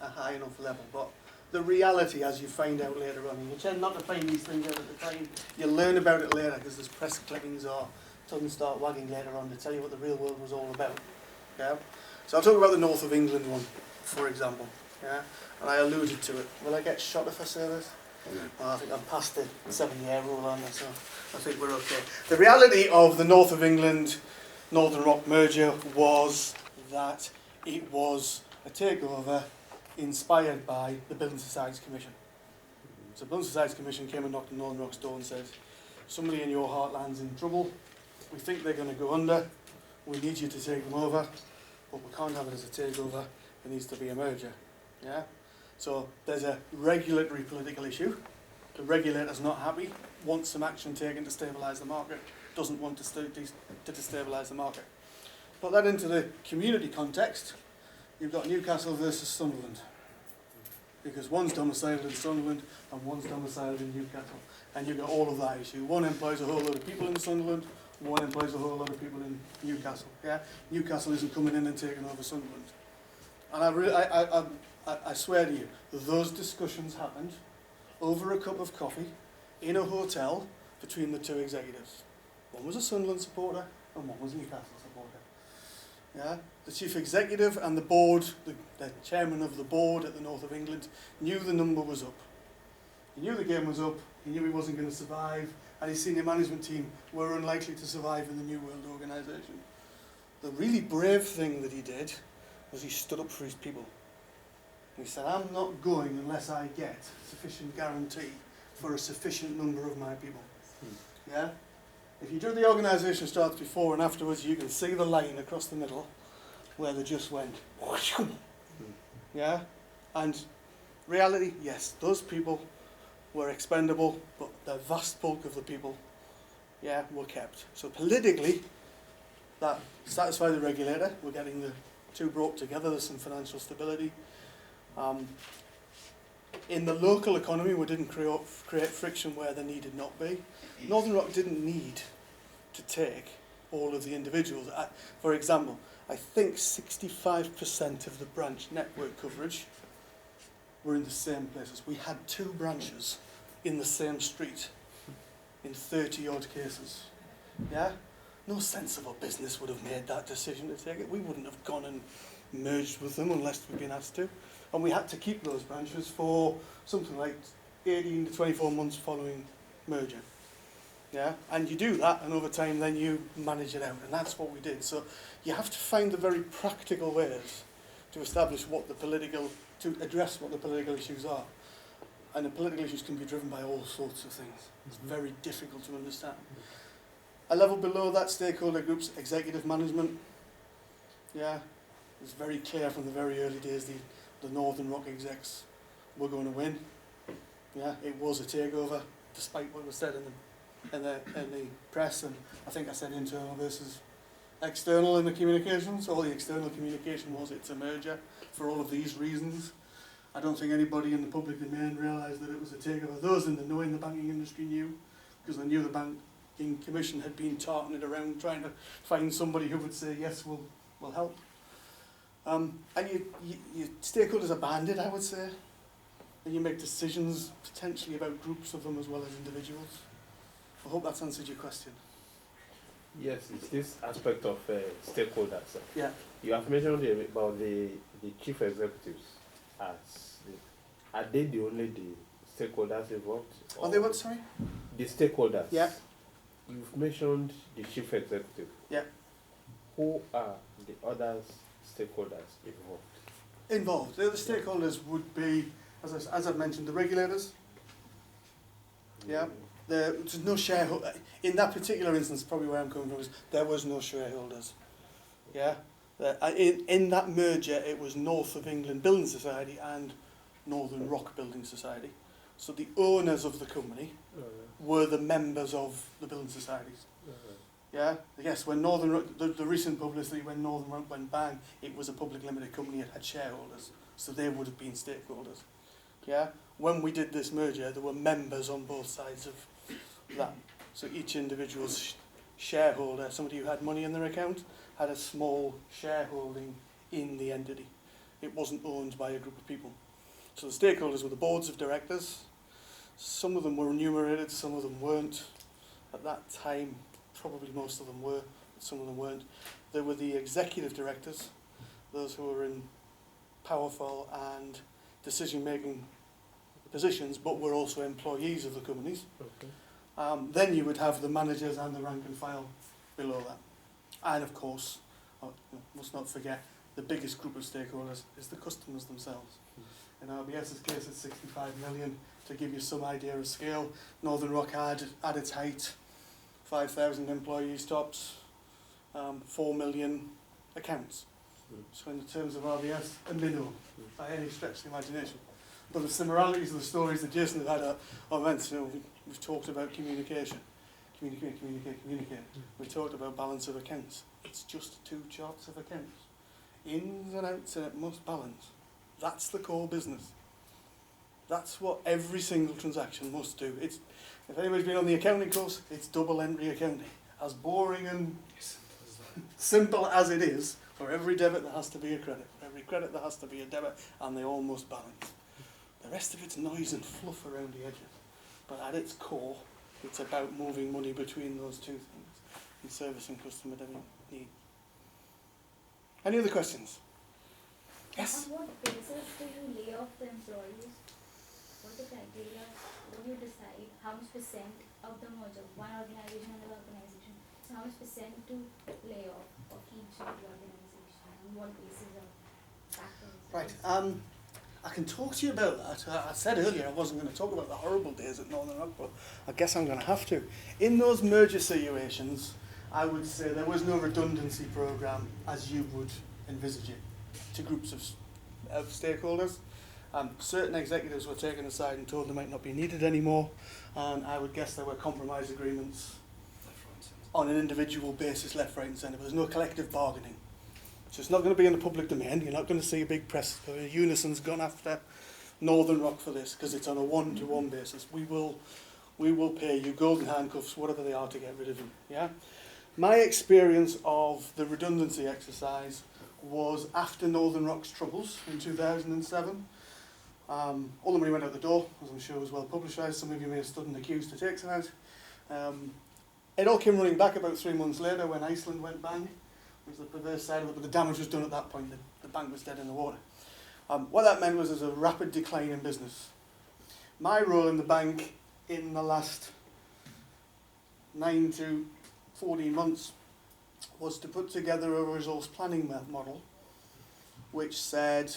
a high enough level, but the reality, as you find out later on, and you tend not to find these things out at the time, you learn about it later because there's press clippings or tongues start wagging later on to tell you what the real world was all about. Yeah? So I'll talk about the North of England one, for example, yeah, and I alluded to it. Will I get shot if I say this? Well, I think I'm past the 7-year rule on this, so I think we're okay. The reality of the North of England Northern Rock merger was that it was a takeover inspired by the Building Societies Commission. So the Building Societies Commission came and knocked on Northern Rock's door and said, somebody in your heartland's in trouble, we think they're going to go under, we need you to take them over, but we can't have it as a takeover, it needs to be a merger. Yeah? So there's a regulatory political issue. The regulator's not happy, wants some action taken to stabilise the market, doesn't want to destabilise the market. Put that into the community context, you've got Newcastle versus Sunderland. Because one's domiciled in Sunderland and one's domiciled in Newcastle. And you've got all of that issue. One employs a whole load of people in Sunderland, one employs a whole lot of people in Newcastle. Yeah? Newcastle isn't coming in and taking over Sunderland. And I swear to you, those discussions happened over a cup of coffee in a hotel between the two executives. One was a Sunderland supporter and one was a Newcastle supporter. Yeah? The chief executive and the board, the chairman of the board at the North of England, knew the number was up. He knew the game was up, he knew he wasn't going to survive, and his senior management team were unlikely to survive in the New World organisation. The really brave thing that he did was he stood up for his people. He said, I'm not going unless I get sufficient guarantee for a sufficient number of my people. Yeah? If you do the organisation starts before and afterwards, you can see the line across the middle where they just went. Yeah? And reality, yes, those people were expendable, but the vast bulk of the people, yeah, were kept. So politically, that satisfied the regulator. We're getting the two brought together. There's some financial stability. In the local economy, we didn't create friction where there needed not be. Northern Rock didn't need to take all of the individuals. For example, I think 65% of the branch network coverage were in the same places. We had 2 branches in the same street in 30 odd cases. Yeah? No sensible business would have made that decision to take it. We wouldn't have gone and merged with them unless we'd been asked to. And we had to keep those branches for something like 18 to 24 months following merger. Yeah? And you do that, and over time then you manage it out, and that's what we did. So you have to find the very practical ways to establish what the political, to address what the political issues are. And the political issues can be driven by all sorts of things. It's very difficult to understand. A level below that, stakeholder groups, executive management. Yeah, it's very clear from the very early days the Northern Rock execs were going to win. Yeah, it was a takeover, despite what was said in the press, and I think I said internal versus external in the communications. All the external communication was it's a merger for all of these reasons. I don't think anybody in the public domain realised that it was a takeover. Those in the banking industry knew, because they knew the Banking Commission had been tarting it around trying to find somebody who would say, yes, we'll help. And your stakeholders are banded, I would say, and you make decisions potentially about groups of them as well as individuals. I hope that's answered your question. Yes, it's this aspect of stakeholders. Yeah. You have mentioned about the chief executives. Are they the stakeholders involved? Are they what, sorry? The stakeholders. Yeah. You've mentioned the chief executive. Yeah. Who are the other stakeholders involved? The other stakeholders would be, as I've mentioned, the regulators. Yeah. There's no shareholder. In that particular instance, probably where I'm coming from is there was no shareholders. Yeah? In that merger, it was North of England Building Society and Northern Rock Building Society. So the owners of the company were the members of the building societies. Yeah? Yes, when Northern Rock, the recent publicity, when Northern Rock went bang, it was a public limited company, it had shareholders. So they would have been stakeholders. Yeah? When we did this merger, there were members on both sides of that. So each individual shareholder, somebody who had money in their account, had a small shareholding in the entity. It wasn't owned by a group of people. So the stakeholders were the boards of directors. Some of them were remunerated, some of them weren't. At that time, probably most of them were, but some of them weren't. There were the executive directors, those who were in powerful and decision-making positions, but were also employees of the companies. Okay. Then you would have the managers and the rank and file below that. And of course, must not forget, the biggest group of stakeholders is the customers themselves. In RBS's case, it's 65 million. To give you some idea of scale, Northern Rock had, at its height, 5,000 employees tops, 4 million accounts. So in terms of RBS, a minimum, by any stretch of the imagination. But the similarities of the stories that Jason had are immense. We've talked about communication. Communicate. We've talked about balance of accounts. It's just 2 charts of accounts. Ins and outs, and it must balance. That's the core business. That's what every single transaction must do. If anybody's been on the accounting course, it's double entry accounting. As boring and simple as it is, for every debit there has to be a credit. For every credit there has to be a debit, and they all must balance. The rest of it's noise and fluff around the edges. But at its core, it's about moving money between those 2 things and servicing customer need. Any other questions? Yes? On what basis do you lay off the employees? What the criteria when you decide how much percent of the merger, one organization and another organization, so how much percent to lay off of each of the organization, and what basis of factors? Right. I can talk to you about that. I said earlier I wasn't going to talk about the horrible days at Northern Rock, but I guess I'm going to have to. In those merger situations, I would say there was no redundancy program as you would envisage it to groups of stakeholders. Certain executives were taken aside and told they might not be needed anymore, and I would guess there were compromise agreements on an individual basis, left, right and centre. There was no collective bargaining. So it's not going to be in the public domain. You're not going to see a big press. Unison's gone after Northern Rock for this because it's on a one-to-one basis. We will pay you golden handcuffs, whatever they are, to get rid of you. Yeah. My experience of the redundancy exercise was after Northern Rock's troubles in 2007. All the money went out the door, as I'm sure was well publicised. Some of you may have stood in the queues to take some out. It all came running back about 3 months later when Iceland went bang. Was the perverse side of it, but the damage was done at that point. The bank was dead in the water. What that meant was there's a rapid decline in business. My role in the bank in the last 9 to 14 months was to put together a resource planning model which said,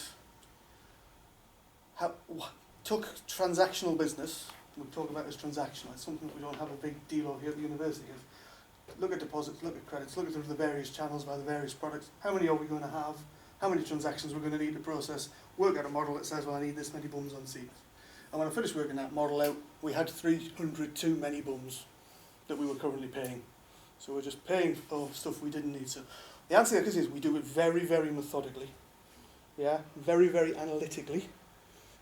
took transactional business, we talk about it as transactional, it's something that we don't have a big deal of here at the university. Look at deposits, look at credits, look at the various channels by the various products. How many are we going to have? How many transactions we're going to need to process? Work out a model that says, well, I need this many bums on seats. And when I finished working that model out, we had 300 too many bums that we were currently paying. So we're just paying for stuff we didn't need. So the answer to this is we do it very, very methodically. Yeah, very, very analytically.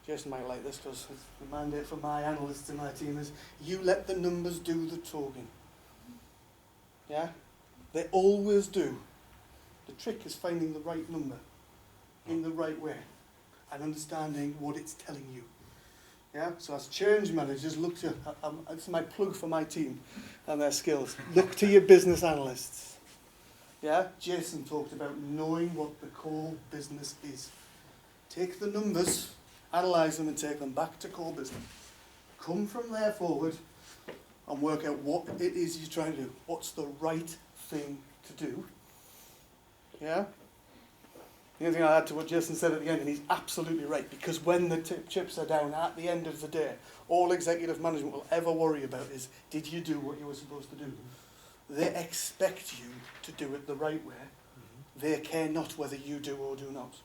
Jason might like this because the mandate for my analysts in my team is you let the numbers do the talking. Yeah? They always do. The trick is finding the right number in the right way and understanding what it's telling you. Yeah? So as change managers, look to, it's my plug for my team and their skills. Look to your business analysts. Yeah? Jason talked about knowing what the core business is. Take the numbers, analyse them and take them back to core business. Come from there forward and work out what it is you're trying to do. What's the right thing to do? Yeah? The only thing I add to what Jason said at the end, and he's absolutely right, because when the chips are down at the end of the day, all executive management will ever worry about is, did you do what you were supposed to do? They expect you to do it the right way. They care not whether you do or do not.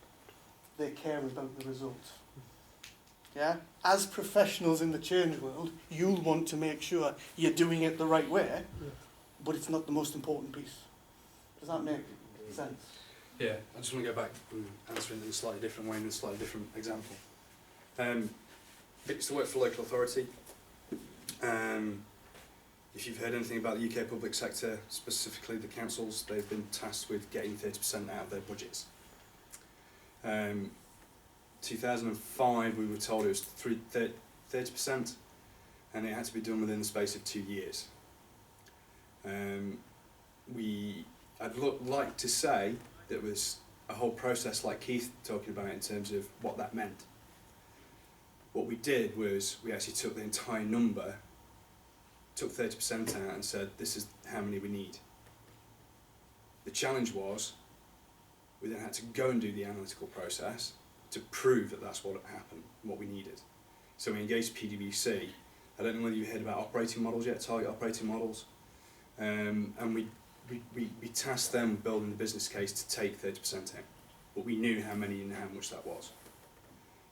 They care about the result. Yeah? As professionals in the change world, you'll want to make sure you're doing it the right way, but it's not the most important piece. Does that make sense? Yeah, I just want to go back and answer it in a slightly different way, in a slightly different example. I used to work for local authority. If you've heard anything about the UK public sector, specifically the councils, they've been tasked with getting 30% out of their budgets. 2005, we were told it was 30%, and it had to be done within the space of 2 years. I'd like to say that was a whole process like Keith talking about in terms of what that meant. What we did was we actually took the entire number, took 30% out and said this is how many we need. The challenge was we then had to go and do the analytical process to prove that that's what happened, what we needed. So we engaged PwC. I don't know whether you've heard about operating models yet, target operating models, and we tasked them with building the business case to take 30% out, but we knew how many and how much that was.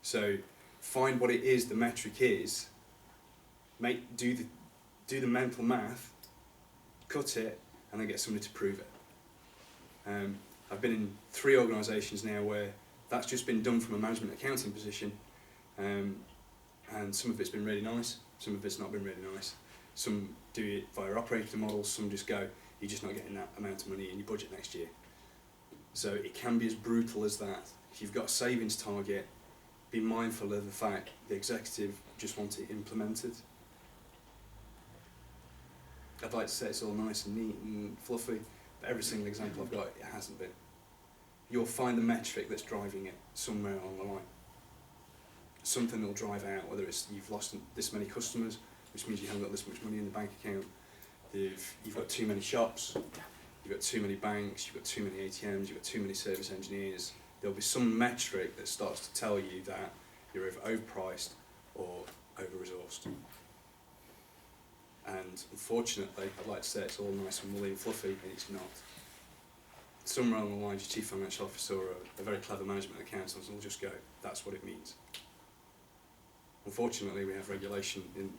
So find what it is, the metric is, do the mental math, cut it, and then get somebody to prove it. I've been in 3 organisations now where that's just been done from a management accounting position, and some of it's been really nice, some of it's not been really nice. Some do it via operating models, some just go, you're just not getting that amount of money in your budget next year. So it can be as brutal as that. If you've got a savings target, be mindful of the fact the executive just want it implemented. I'd like to say it's all nice and neat and fluffy, but every single example I've got, it hasn't been. You'll find the metric that's driving it somewhere along the line. Something will drive out, whether it's you've lost this many customers, which means you haven't got this much money in the bank account, you've got too many shops, you've got too many banks, you've got too many ATMs, you've got too many service engineers. There'll be some metric that starts to tell you that you're overpriced or over-resourced. And unfortunately, I'd like to say it's all nice and woolly and fluffy, and it's not. Somewhere along the lines, your chief financial officer or a very clever management accountant will just go, that's what it means. Fortunately, we have regulation in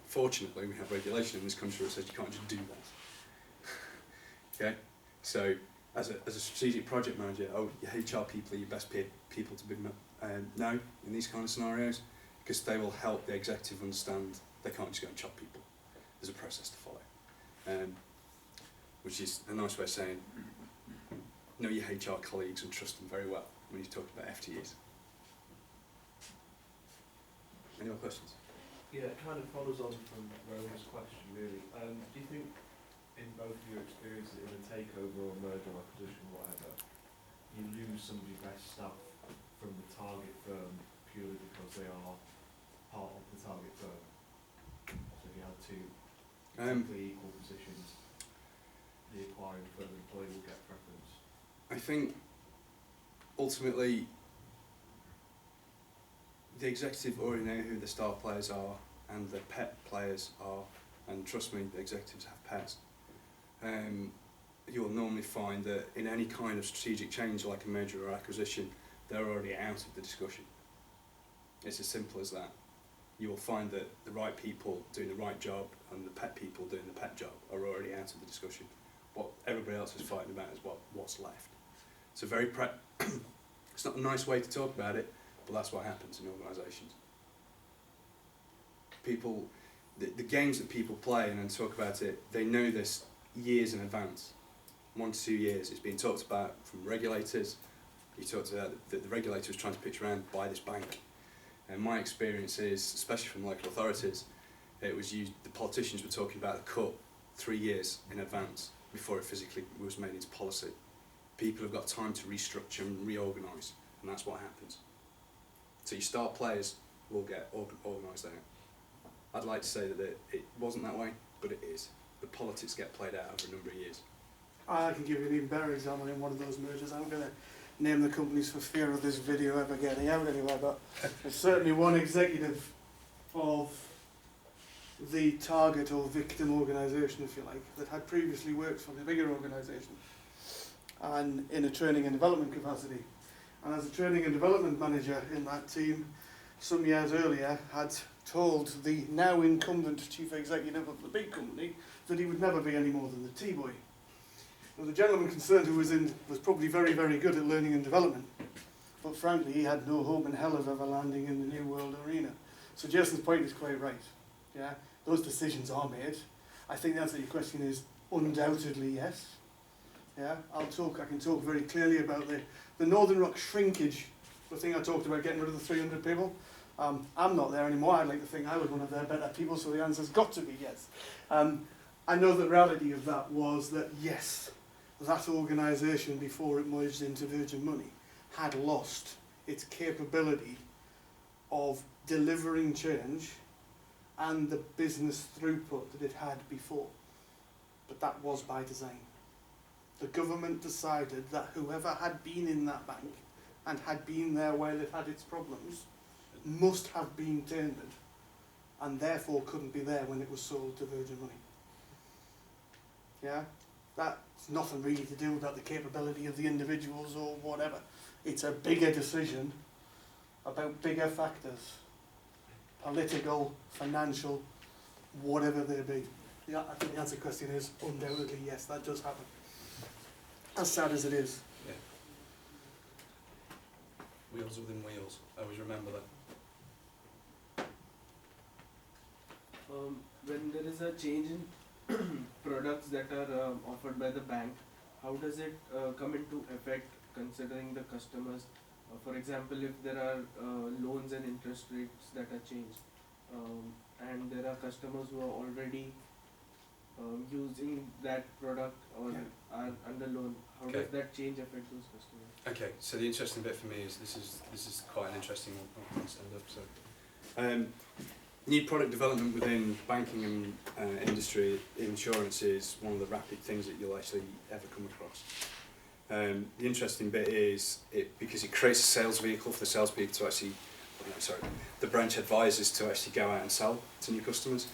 this country that says you can't just do that. Okay, so as a strategic project manager, your HR people are your best people to know in these kind of scenarios, because they will help the executive understand they can't just go and chop people. There's a process to follow, which is a nice way of saying know your HR colleagues and trust them very well when you're talking about FTEs. Any more questions? Yeah, it kind of follows on from Rowan's question, really. Do you think, in both of your experiences in a takeover or merger or acquisition or whatever, you lose some of your best staff from the target firm purely because they are part of the target firm? So if you had 2 exactly equal positions, the acquiring firm employee will get preference. I think ultimately the executive already know who the star players are and the pet players are, and trust me, the executives have pets. You'll normally find that in any kind of strategic change like a merger or acquisition, they're already out of the discussion. It's as simple as that. You will find that the right people doing the right job and the pet people doing the pet job are already out of the discussion. What everybody else is fighting about is what's left. It's a very it's not a nice way to talk about it, but that's what happens in organisations. People, the games that people play and then talk about it, they know this years in advance. 1 to 2 years. It's been talked about from regulators. You talked about that the regulator was trying to pitch around, buy this bank. And my experience is, especially from local authorities, it was used, the politicians were talking about the cut 3 years in advance before it physically was made into policy. People have got time to restructure and reorganise, and that's what happens. So your star players will get organised out. I'd like to say that it wasn't that way, but it is. The politics get played out over a number of years. I can give you an even better example in one of those mergers. I'm going to name the companies for fear of this video ever getting out anywhere, but there's certainly one executive of the target or victim organisation, if you like, that had previously worked for the bigger organisation and in a training and development capacity. And as a training and development manager in that team, some years earlier had told the now incumbent chief executive of the big company that he would never be any more than the T-boy. Now, the gentleman concerned who was probably very, very good at learning and development, but frankly he had no hope in hell of ever landing in the new world arena. So Jason's point is quite right. Yeah, those decisions are made. I think the answer to your question is undoubtedly yes. Yeah, I can talk very clearly about the Northern Rock shrinkage, the thing I talked about getting rid of the 300 people. I'm not there anymore. I'd like to think I was one of their better people, so the answer's got to be yes. I know the reality of that was that yes, that organisation before it merged into Virgin Money had lost its capability of delivering change and the business throughput that it had before. But that was by design. The government decided that whoever had been in that bank and had been there while it had its problems must have been tendered and therefore couldn't be there when it was sold to Virgin Money. Yeah? That's nothing really to do about the capability of the individuals or whatever. It's a bigger decision about bigger factors. Political, financial, whatever they be. Yeah, I think the answer to the question is undoubtedly yes, that does happen. As sad as it is. Yeah. Wheels within wheels. I always remember that. When there is a change in products that are offered by the bank, how does it come into effect considering the customers? For example, if there are loans and interest rates that are changed, and there are customers who are already using that product or are under loan, how does that change affect those customers? Okay, so the interesting bit for me is this is quite an interesting one to stand up. So, new product development within banking and industry, insurance is one of the rapid things that you'll actually ever come across. The interesting bit is because it creates a sales vehicle for the salespeople to actually, the branch advisors to actually go out and sell to new customers.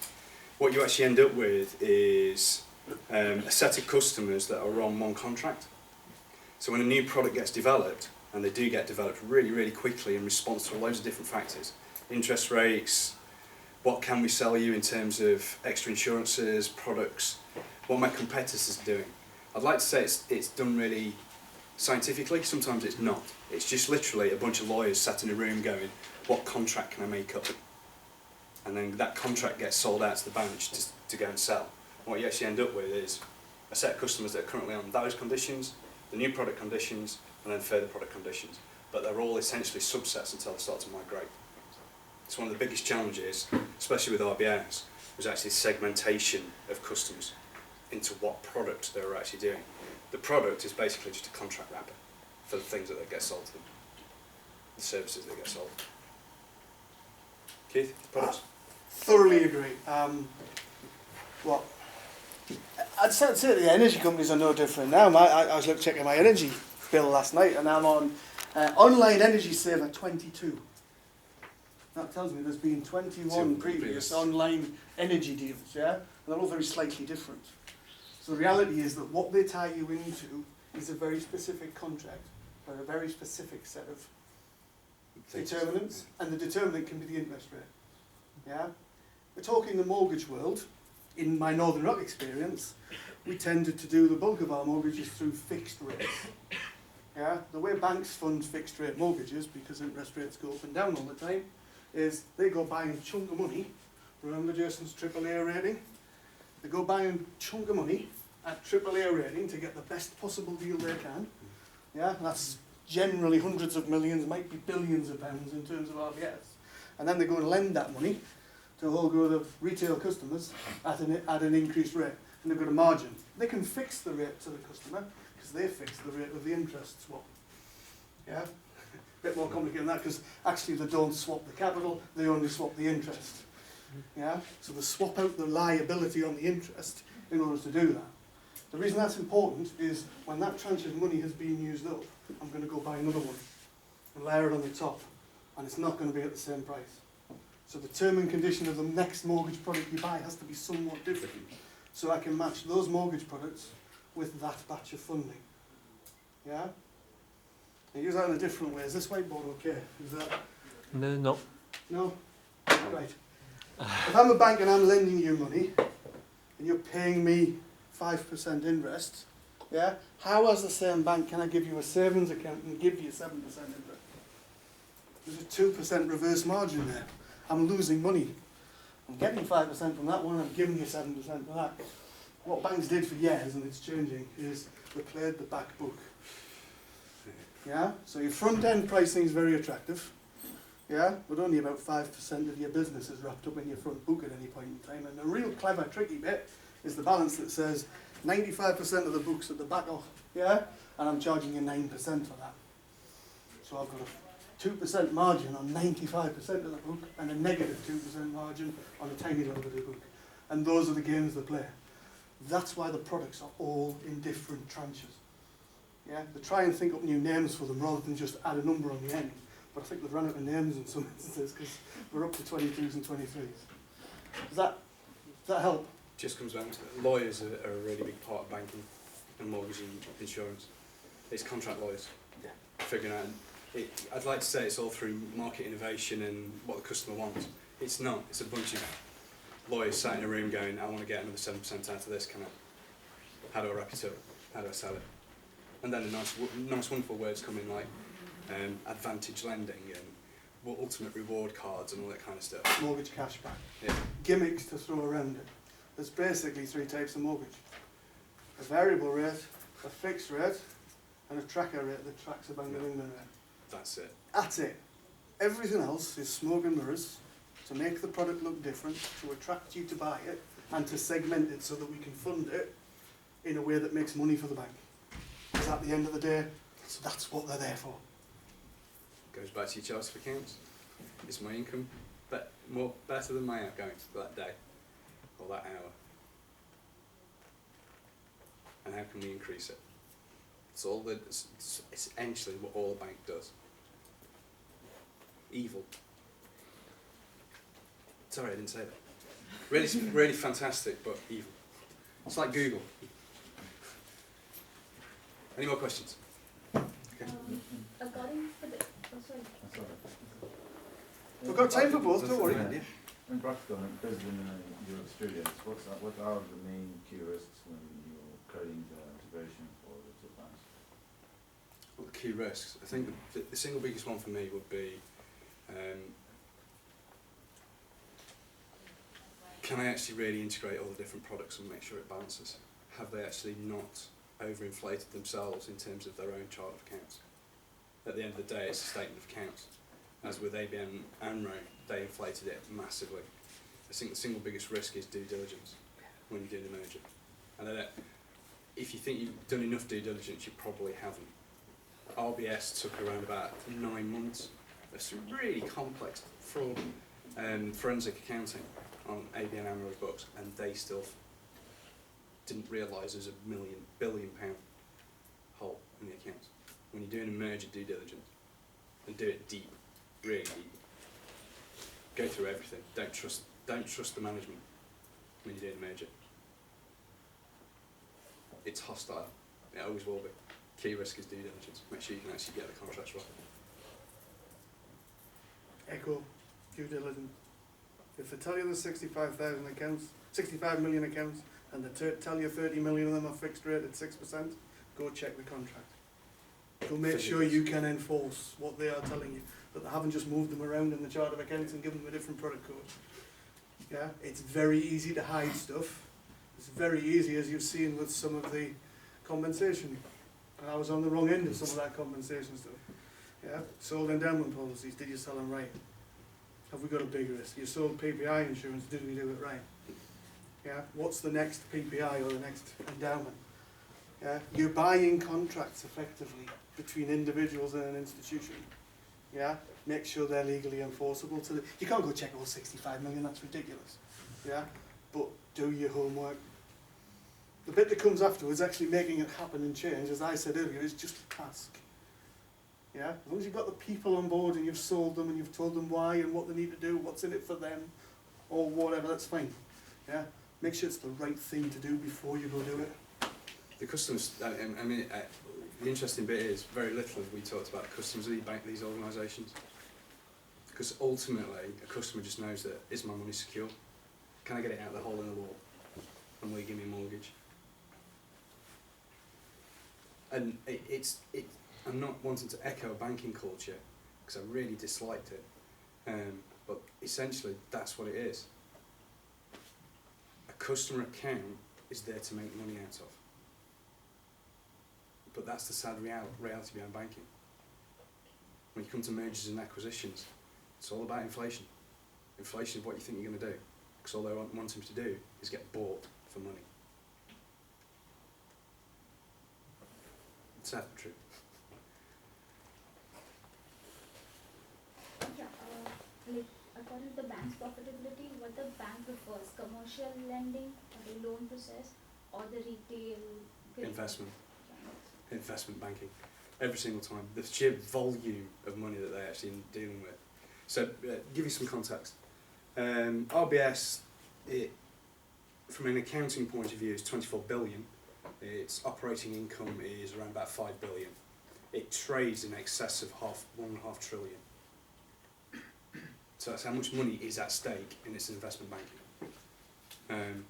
What you actually end up with is a set of customers that are on one contract. So when a new product gets developed, and they do get developed really, really quickly in response to loads of different factors, interest rates, what can we sell you in terms of extra insurances, products, what my competitors are doing. I'd like to say it's done really scientifically, sometimes it's not. It's just literally a bunch of lawyers sat in a room going, what contract can I make up? And then that contract gets sold out to the branch to go and sell. What you actually end up with is a set of customers that are currently on those conditions, the new product conditions, and then further product conditions. But they're all essentially subsets until they start to migrate. It's one of the biggest challenges, especially with RBS, was actually segmentation of customers into what product they were actually doing. The product is basically just a contract wrapper for the things that get sold to them, the services that get sold. Keith, products? Thoroughly agree. I'd say the energy companies are no different now. I was checking my energy bill last night and I'm on online energy saver 22. That tells me there's been 21 previous online energy deals, yeah? And they're all very slightly different. So the reality is that what they tie you into is a very specific contract for a very specific set of determinants, and the determinant can be the interest rate. Yeah? We're talking the mortgage world. In my Northern Rock experience, we tended to do the bulk of our mortgages through fixed rates. Yeah? The way banks fund fixed rate mortgages, because interest rates go up and down all the time, is they go buy a chunk of money. Remember Jason's AAA rating? They go buy a chunk of money at AAA rating to get the best possible deal they can. Yeah, that's generally hundreds of millions, might be billions of pounds in terms of RBS. And then they go and lend that money to a whole group of retail customers at an increased rate. And they've got a margin. They can fix the rate to the customer because they fix the rate of the interest swap. Yeah? A bit more complicated than that because actually they don't swap the capital, they only swap the interest. Yeah? So they swap out the liability on the interest in order to do that. The reason that's important is when that tranche of money has been used up, I'm going to go buy another one and layer it on the top, and it's not going to be at the same price. So the term and condition of the next mortgage product you buy has to be somewhat different, so I can match those mortgage products with that batch of funding. Yeah? I use that in a different way. Is this whiteboard okay? Is that... No. No? Right. If I'm a bank and I'm lending you money, and you're paying me 5% interest, yeah, how as the same bank can I give you a savings account and give you 7% interest? There's a 2% reverse margin there. I'm losing money. I'm getting 5% from that one, I'm giving you 7% for that. What banks did for years, and it's changing, is they played the back book. Yeah? So your front end pricing is very attractive. Yeah? But only about 5% of your business is wrapped up in your front book at any point in time. And the real clever, tricky bit is the balance that says 95% of the book's at the back of, yeah? And I'm charging you 9% for that. So I've got a 2% margin on 95% of the book and a negative 2% margin on a tiny little bit of the book. And those are the games they play. That's why the products are all in different tranches. Yeah? They try and think up new names for them rather than just add a number on the end. But I think they've run out of names in some instances because we're up to 22s and 23s. Does that help? Just comes down to lawyers are a really big part of banking and mortgage and insurance. It's contract lawyers. Yeah. Figuring out. I'd like to say it's all through market innovation and what the customer wants. It's not. It's a bunch of lawyers sat in a room going, I want to get another 7% out of this. How do I wrap it up? How do I sell it? And then the nice wonderful words come in like advantage lending and ultimate reward cards and all that kind of stuff. Mortgage cashback. Yeah. Gimmicks to throw around it. There's basically 3 types of mortgage. A variable rate, a fixed rate, and a tracker rate that tracks a Bank of England rate. That's it. That's it. Everything else is smoke and mirrors to make the product look different, to attract you to buy it, and to segment it so that we can fund it in a way that makes money for the bank. Because at the end of the day, that's what they're there for. Goes back to your chart of accounts. Is my income better than my outgoings for that day or that hour? And how can we increase it? It's all it's essentially what all a bank does. Evil. Sorry, I didn't say that. Really fantastic, but evil. It's like Google. Any more questions? Okay. According to the, sorry. We've got time for both, don't worry. Yeah. In practical, based on your experience, what are the main key risks when you're creating the integration for the 2 banks? Well, the key risks. I think the single biggest one for me would be, can I actually really integrate all the different products and make sure it balances? Have they actually not overinflated themselves in terms of their own chart of accounts? At the end of the day, it's a statement of accounts. As with ABN AMRO, they inflated it massively. I think the single biggest risk is due diligence when you're doing a merger. And if you think you've done enough due diligence, you probably haven't. RBS took around about 9 months of some really complex fraud and forensic accounting on ABN AMRO's books, and they still didn't realise there's £1 billion hole in the accounts. When you're doing a merger due diligence, and do it deep, really deep. Go through everything. Don't trust the management when you're doing a merger. It's hostile. It always will be. Key risk is due diligence. Make sure you can actually get the contracts right. Echo, due diligence. If they tell you there's 65,000 accounts, 65 million accounts, and they tell you 30 million of them are fixed rate at 6%, go check the contract. Go make sure you can enforce what they are telling you, that they haven't just moved them around in the chart of accounts and given them a different product code. Yeah, it's very easy to hide stuff. It's very easy, as you've seen with some of the compensation. And I was on the wrong end of some of that compensation stuff. Yeah, sold endowment policies, did you sell them right? Have we got a big risk? You sold PPI insurance, did we do it right? Yeah, what's the next PPI or the next endowment? Yeah, you're buying contracts effectively between individuals and an institution. Yeah, make sure they're legally enforceable. You can't go check all 65 million, that's ridiculous. Yeah, but do your homework. The bit that comes afterwards, actually making it happen and change, as I said earlier, is just a task. Yeah, as long as you've got the people on board and you've sold them and you've told them why and what they need to do, what's in it for them, or whatever, that's fine. Yeah, make sure it's the right thing to do before you go do it. The customers, the interesting bit is very little of we talked about the customers of these organisations. Because ultimately, a customer just knows that, is my money secure? Can I get it out of the hole in the wall? And will you give me a mortgage? And I'm not wanting to echo banking culture, because I really disliked it. But essentially, that's what it is. A customer account is there to make money out of. But that's the sad reality behind banking. When you come to mergers and acquisitions, it's all about inflation. Inflation is what you think you're going to do. Because all they want him to do is get bought for money. It's sad but true. Yeah, like according to the bank's profitability, what the bank prefers, commercial lending or the loan process or the retail Investment banking. Every single time. The sheer volume of money that they're actually dealing with. So, give you some context. RBS, from an accounting point of view, is 24 billion. Its operating income is around about 5 billion. It trades in excess of 1.5 trillion. So that's how much money is at stake in its investment banking.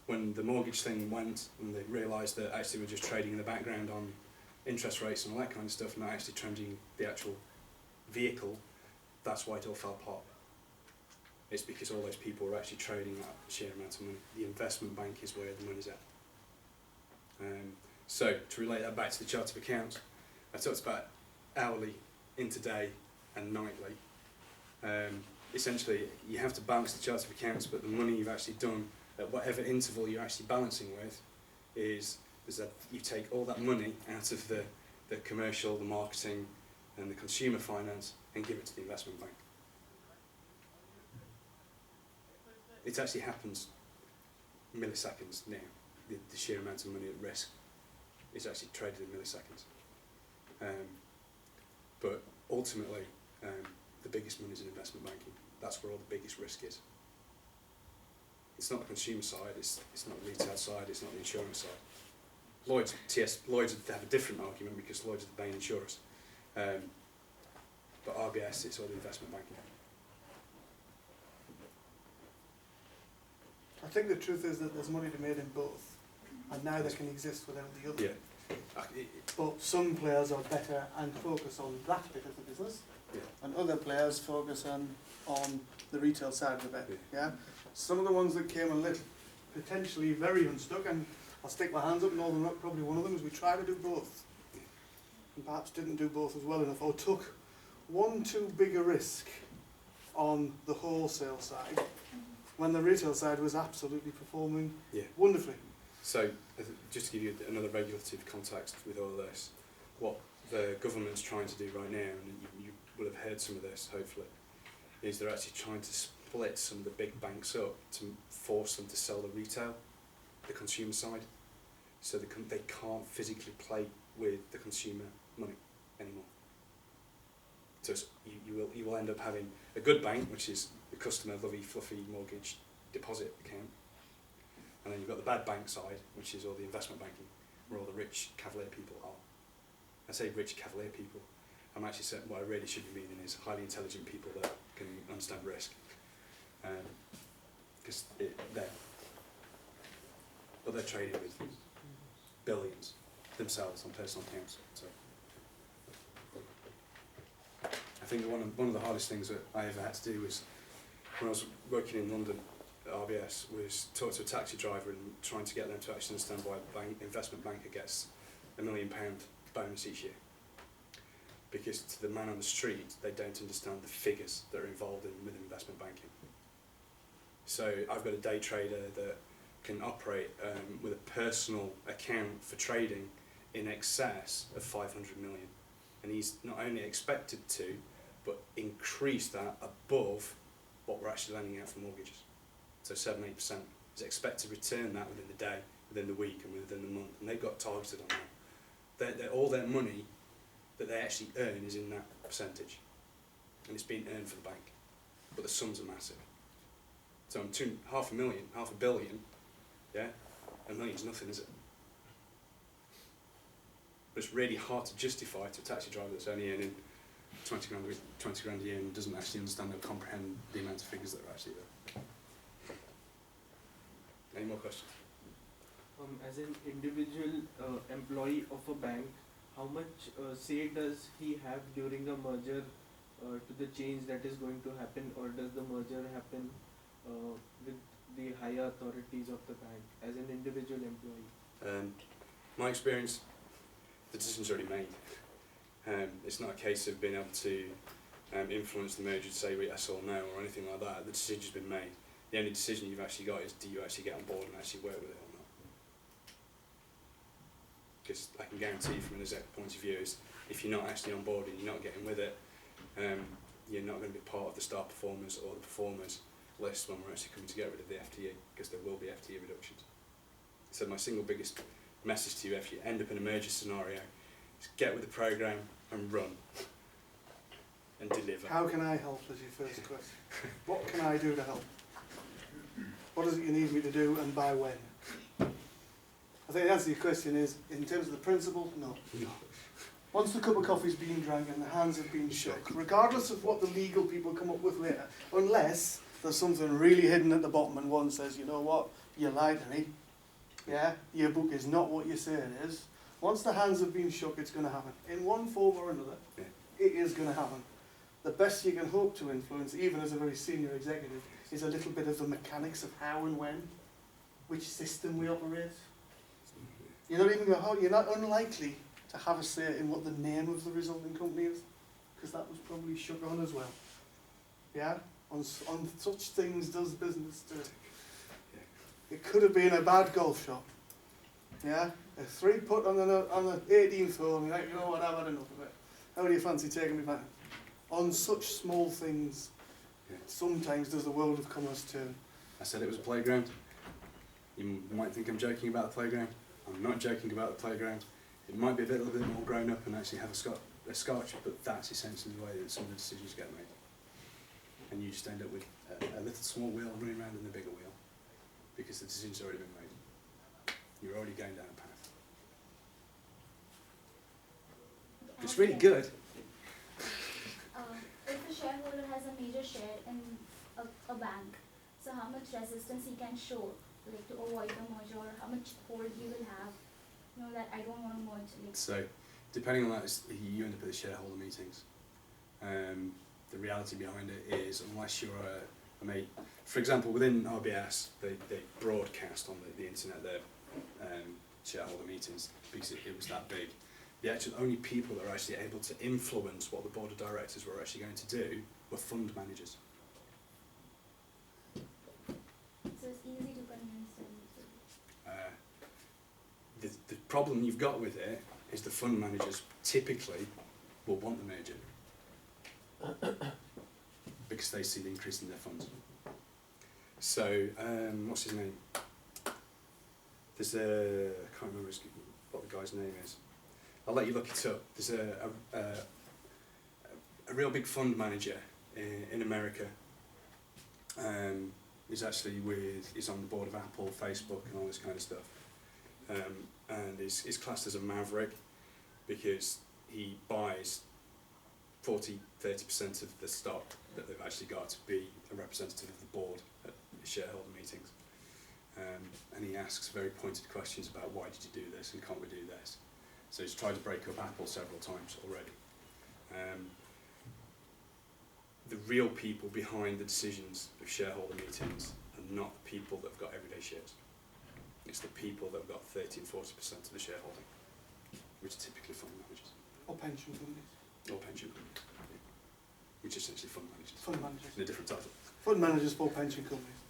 When the mortgage thing went and they realised that actually we're just trading in the background on interest rates and all that kind of stuff, not actually trading the actual vehicle, that's why it all fell apart. It's because all those people were actually trading that sheer amount of money. The investment bank is where the money's at. So, to relate that back to the chart of accounts, I talked about hourly, intraday and nightly. Essentially, you have to balance the chart of accounts, but the money you've actually done at whatever interval you're actually balancing with is that you take all that money out of the commercial, the marketing and the consumer finance and give it to the investment bank. It actually happens milliseconds now. The sheer amount of money at risk is actually traded in milliseconds. But ultimately, the biggest money is in investment banking. That's where all the biggest risk is. It's not the consumer side, it's not the retail side, it's not the insurance side. Lloyd's have a different argument because Lloyd's are the main insurers. But RBS, it's all the investment banking. I think the truth is that there's money to be made in both, and neither can exist without the other. Yeah. But some players are better and focus on that bit of the business, Yeah. and other players focus on the retail side of it. Yeah. Some of the ones that came a little potentially very unstuck, and I'll stick my hands up, Northern Rock probably one of them, is we tried to do both, and perhaps didn't do both as well enough, or took one too big a risk on the wholesale side, when the retail side was absolutely performing wonderfully. So, just to give you another regulative context with all this, what the government's trying to do right now, and you will have heard some of this hopefully, is they're actually trying to split some of the big banks up to force them to sell the retail, the consumer side, so they can't physically play with the consumer money anymore. So you will end up having a good bank, which is the customer lovey fluffy mortgage deposit account, and then you've got the bad bank side, which is all the investment banking, where all the rich cavalier people are. I say rich cavalier people, I'm actually saying what I really should be meaning is highly intelligent people that can understand risk, because but they're trading with billions themselves on personal accounts. So I think that one of the hardest things that I ever had to do was when I was working in London at RBS was talk to a taxi driver and trying to get them to actually understand why the investment banker gets £1 million bonus each year. Because to the man on the street, they don't understand the figures that are involved with investment banking. So I've got a day trader that can operate with a personal account for trading in excess of 500 million. And he's not only expected to, but increase that above what we're actually lending out for mortgages. So 7-8%. He's expected to return that within the day, within the week and within the month. And they've got targeted on that. All their money that they actually earn is in that percentage, and it's being earned for the bank, but the sums are massive. So on half a billion, yeah, a million's nothing, is it? But it's really hard to justify to a taxi driver that's only earning 20 grand a year and doesn't actually understand or comprehend the amount of figures that are actually there. Any more questions? As an individual employee of a bank, how much say does he have during a merger to the change that is going to happen, or does the merger happen with the higher authorities of the bank as an individual employee? My experience, the decision's already made. It's not a case of being able to influence the merger to say yes or no or anything like that. The decision's been made. The only decision you've actually got is, do you actually get on board and actually work with it or not? Because I can guarantee from an exec point of view is, if you're not actually on board and you're not getting with it, you're not going to be part of the star performers or the performers list when we're actually coming to get rid of the FTE, because there will be FTE reductions. So my single biggest message to you, if you end up in a merger scenario, is get with the programme and run and deliver. How can I help is your first question. What can I do to help? What is it you need me to do and by when? I think the answer to your question is, in terms of the principle, no. No. Once the cup of coffee's been drank and the hands have been shook, regardless of what the legal people come up with later, unless there's something really hidden at the bottom and one says, you know what, you lied to me, yeah, your book is not what you say it is. Once the hands have been shook, it's going to happen. In one form or another, Yeah. it is going to happen. The best you can hope to influence, even as a very senior executive, is a little bit of the mechanics of how and when, which system we operate. You're not unlikely to have a say in what the name of the resulting company is, because that was probably shook on as well. Yeah? On such things does business do. It could have been a bad golf shot. Yeah? A 3-putt on the 18th hole, and you're like, you know what, I've had enough of it. How do you fancy taking me back? On such small things, sometimes does the world of commerce turn. I said it was a playground. You might think I'm joking about the playground. I'm not joking about the playground. It might be a little bit more grown up and actually have a scotch, but that's essentially the way that some of the decisions get made. And you just end up with a little small wheel running around in the bigger wheel, because the decision's already been made. You're already going down a path. It's really good. If a shareholder has a major share in a bank, so how much resistance he can show, like to avoid the merger, or how much hold he will have, you know, that I don't want to merge. Like. So, depending on that, you end up at the shareholder meetings. The reality behind it is, unless you're for example, within RBS, they broadcast on the internet their shareholder meetings, because it was that big. The actual only people that are actually able to influence what the board of directors were actually going to do were fund managers. So it's easy to convince them. The problem you've got with it is the fund managers typically will want the merger because they see the increase in their funds. So, what's his name? There's I can't remember what the guy's name is. I'll let you look it up. There's a real big fund manager in America. He's actually he's on the board of Apple, Facebook, and all this kind of stuff. And he's classed as a maverick because he buys 40-30% of the stock that they've actually got to be a representative of the board at the shareholder meetings. And he asks very pointed questions about, why did you do this and can't we do this? So he's tried to break up Apple several times already. The real people behind the decisions of shareholder meetings are not the people that have got everyday shares. It's the people that have got 30 and 40% of the shareholding, which are typically fund managers. Or pension companies. Or pension companies, which are essentially fund managers. Fund managers. In a different title. Fund managers for pension companies.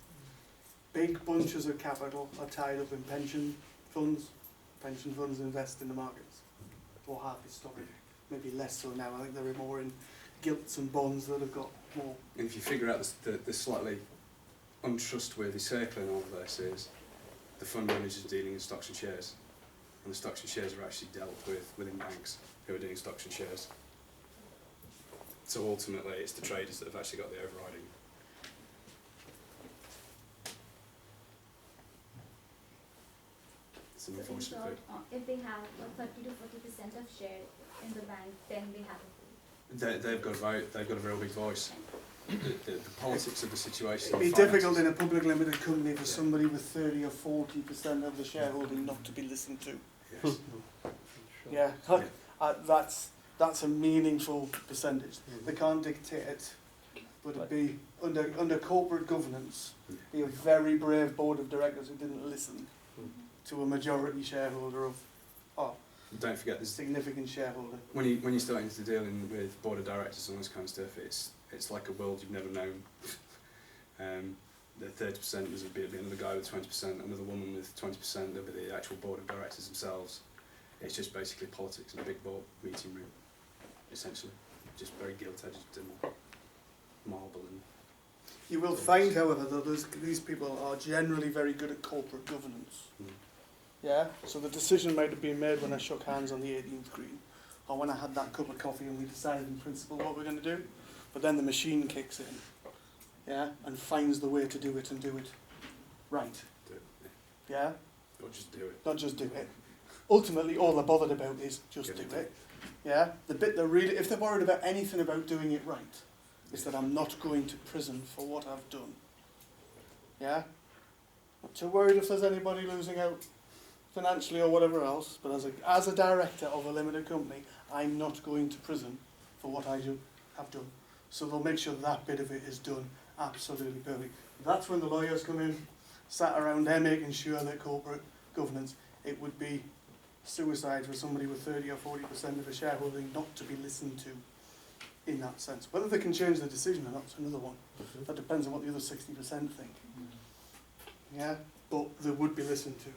Big bunches of capital are tied up in pension funds. Pension funds invest in the markets, or have historically. Maybe less so now. I think they're more in gilts and bonds that have got more. And if you figure out the slightly untrustworthy circle in all of this is, the fund managers are dealing in stocks and shares, and the stocks and shares are actually dealt with within banks, who are doing stocks and shares. So ultimately, it's the traders that have actually got the overriding. It's an So in unfortunate short, thing. if they have a 30 to 40% of share in the bank, then they have a vote. They've got a vote. They've got a real big voice. The politics of the situation. It'd be the difficult in finances. a public limited company for Yeah. somebody with 30 or 40% of the shareholding not to be listened to. Yes. Yeah, Yeah. that's a meaningful percentage. They can't dictate it, but it'd be under corporate governance. Be a very brave board of directors who didn't listen to a majority shareholder of, Don't forget, a there's significant shareholder. when you're starting to deal with board of directors and all this kind of stuff, it's like a world you've never known. The 30% there'll be another guy with 20%, another woman with 20%. There'll be the actual board of directors themselves. It's just basically politics in a big board meeting room, essentially. Just very gilt-edged and marble and. You will find, however, that these people are generally very good at corporate governance. Yeah, so the decision might have been made when I shook hands on the 18th green, or when I had that cup of coffee and we decided in principle what we're going to do. But then the machine kicks in, yeah, and finds the way to do it and do it right. Do it, Yeah, or just do it. not just do it. Ultimately, all they're bothered about is just Get do it. Yeah, the bit they're really, if they're worried about anything about doing it right, is that I'm not going to prison for what I've done. Yeah, not too worried if there's anybody losing out financially or whatever else, but as a director of a limited company, I'm not going to prison for what I have done. So they'll make sure that bit of it is done absolutely perfect. That's when the lawyers come in, sat around there making sure that corporate governance, it would be suicide for somebody with 30 or 40% of a shareholding not to be listened to in that sense. Whether they can change the decision or not is another one. That depends on what the other 60% think. Yeah, but they would be listened to.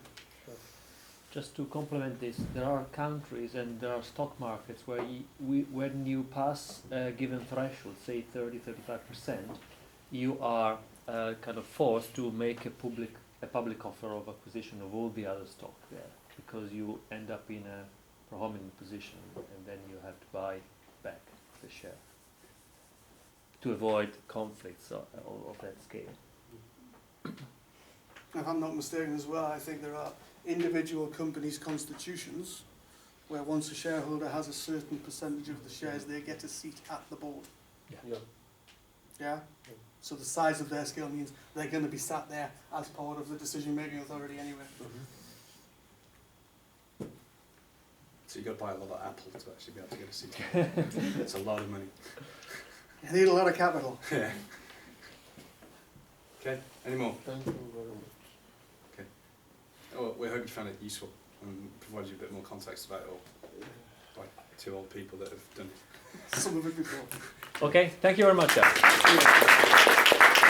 Just to complement this, there are countries and there are stock markets where when you pass a given threshold, say 30-35%, you are kind of forced to make a public offer of acquisition of all the other stock there, because you end up in a prominent position and then you have to buy back the share to avoid conflicts of that scale. If I'm not mistaken as well, I think there are individual companies' constitutions where once a shareholder has a certain percentage of the shares, they get a seat at the board. Yeah. Yeah? So the size of their scale means they're going to be sat there as part of the decision-making authority anyway. So you've got to buy a lot of Apple to actually be able to get a seat. It's a lot of money. You need a lot of capital. Yeah. Okay, any more? Thank you very much. Oh, we hope you found it useful and provided you a bit more context about it all by two old people that have done it. Some of it before. Okay, thank you very much, guys.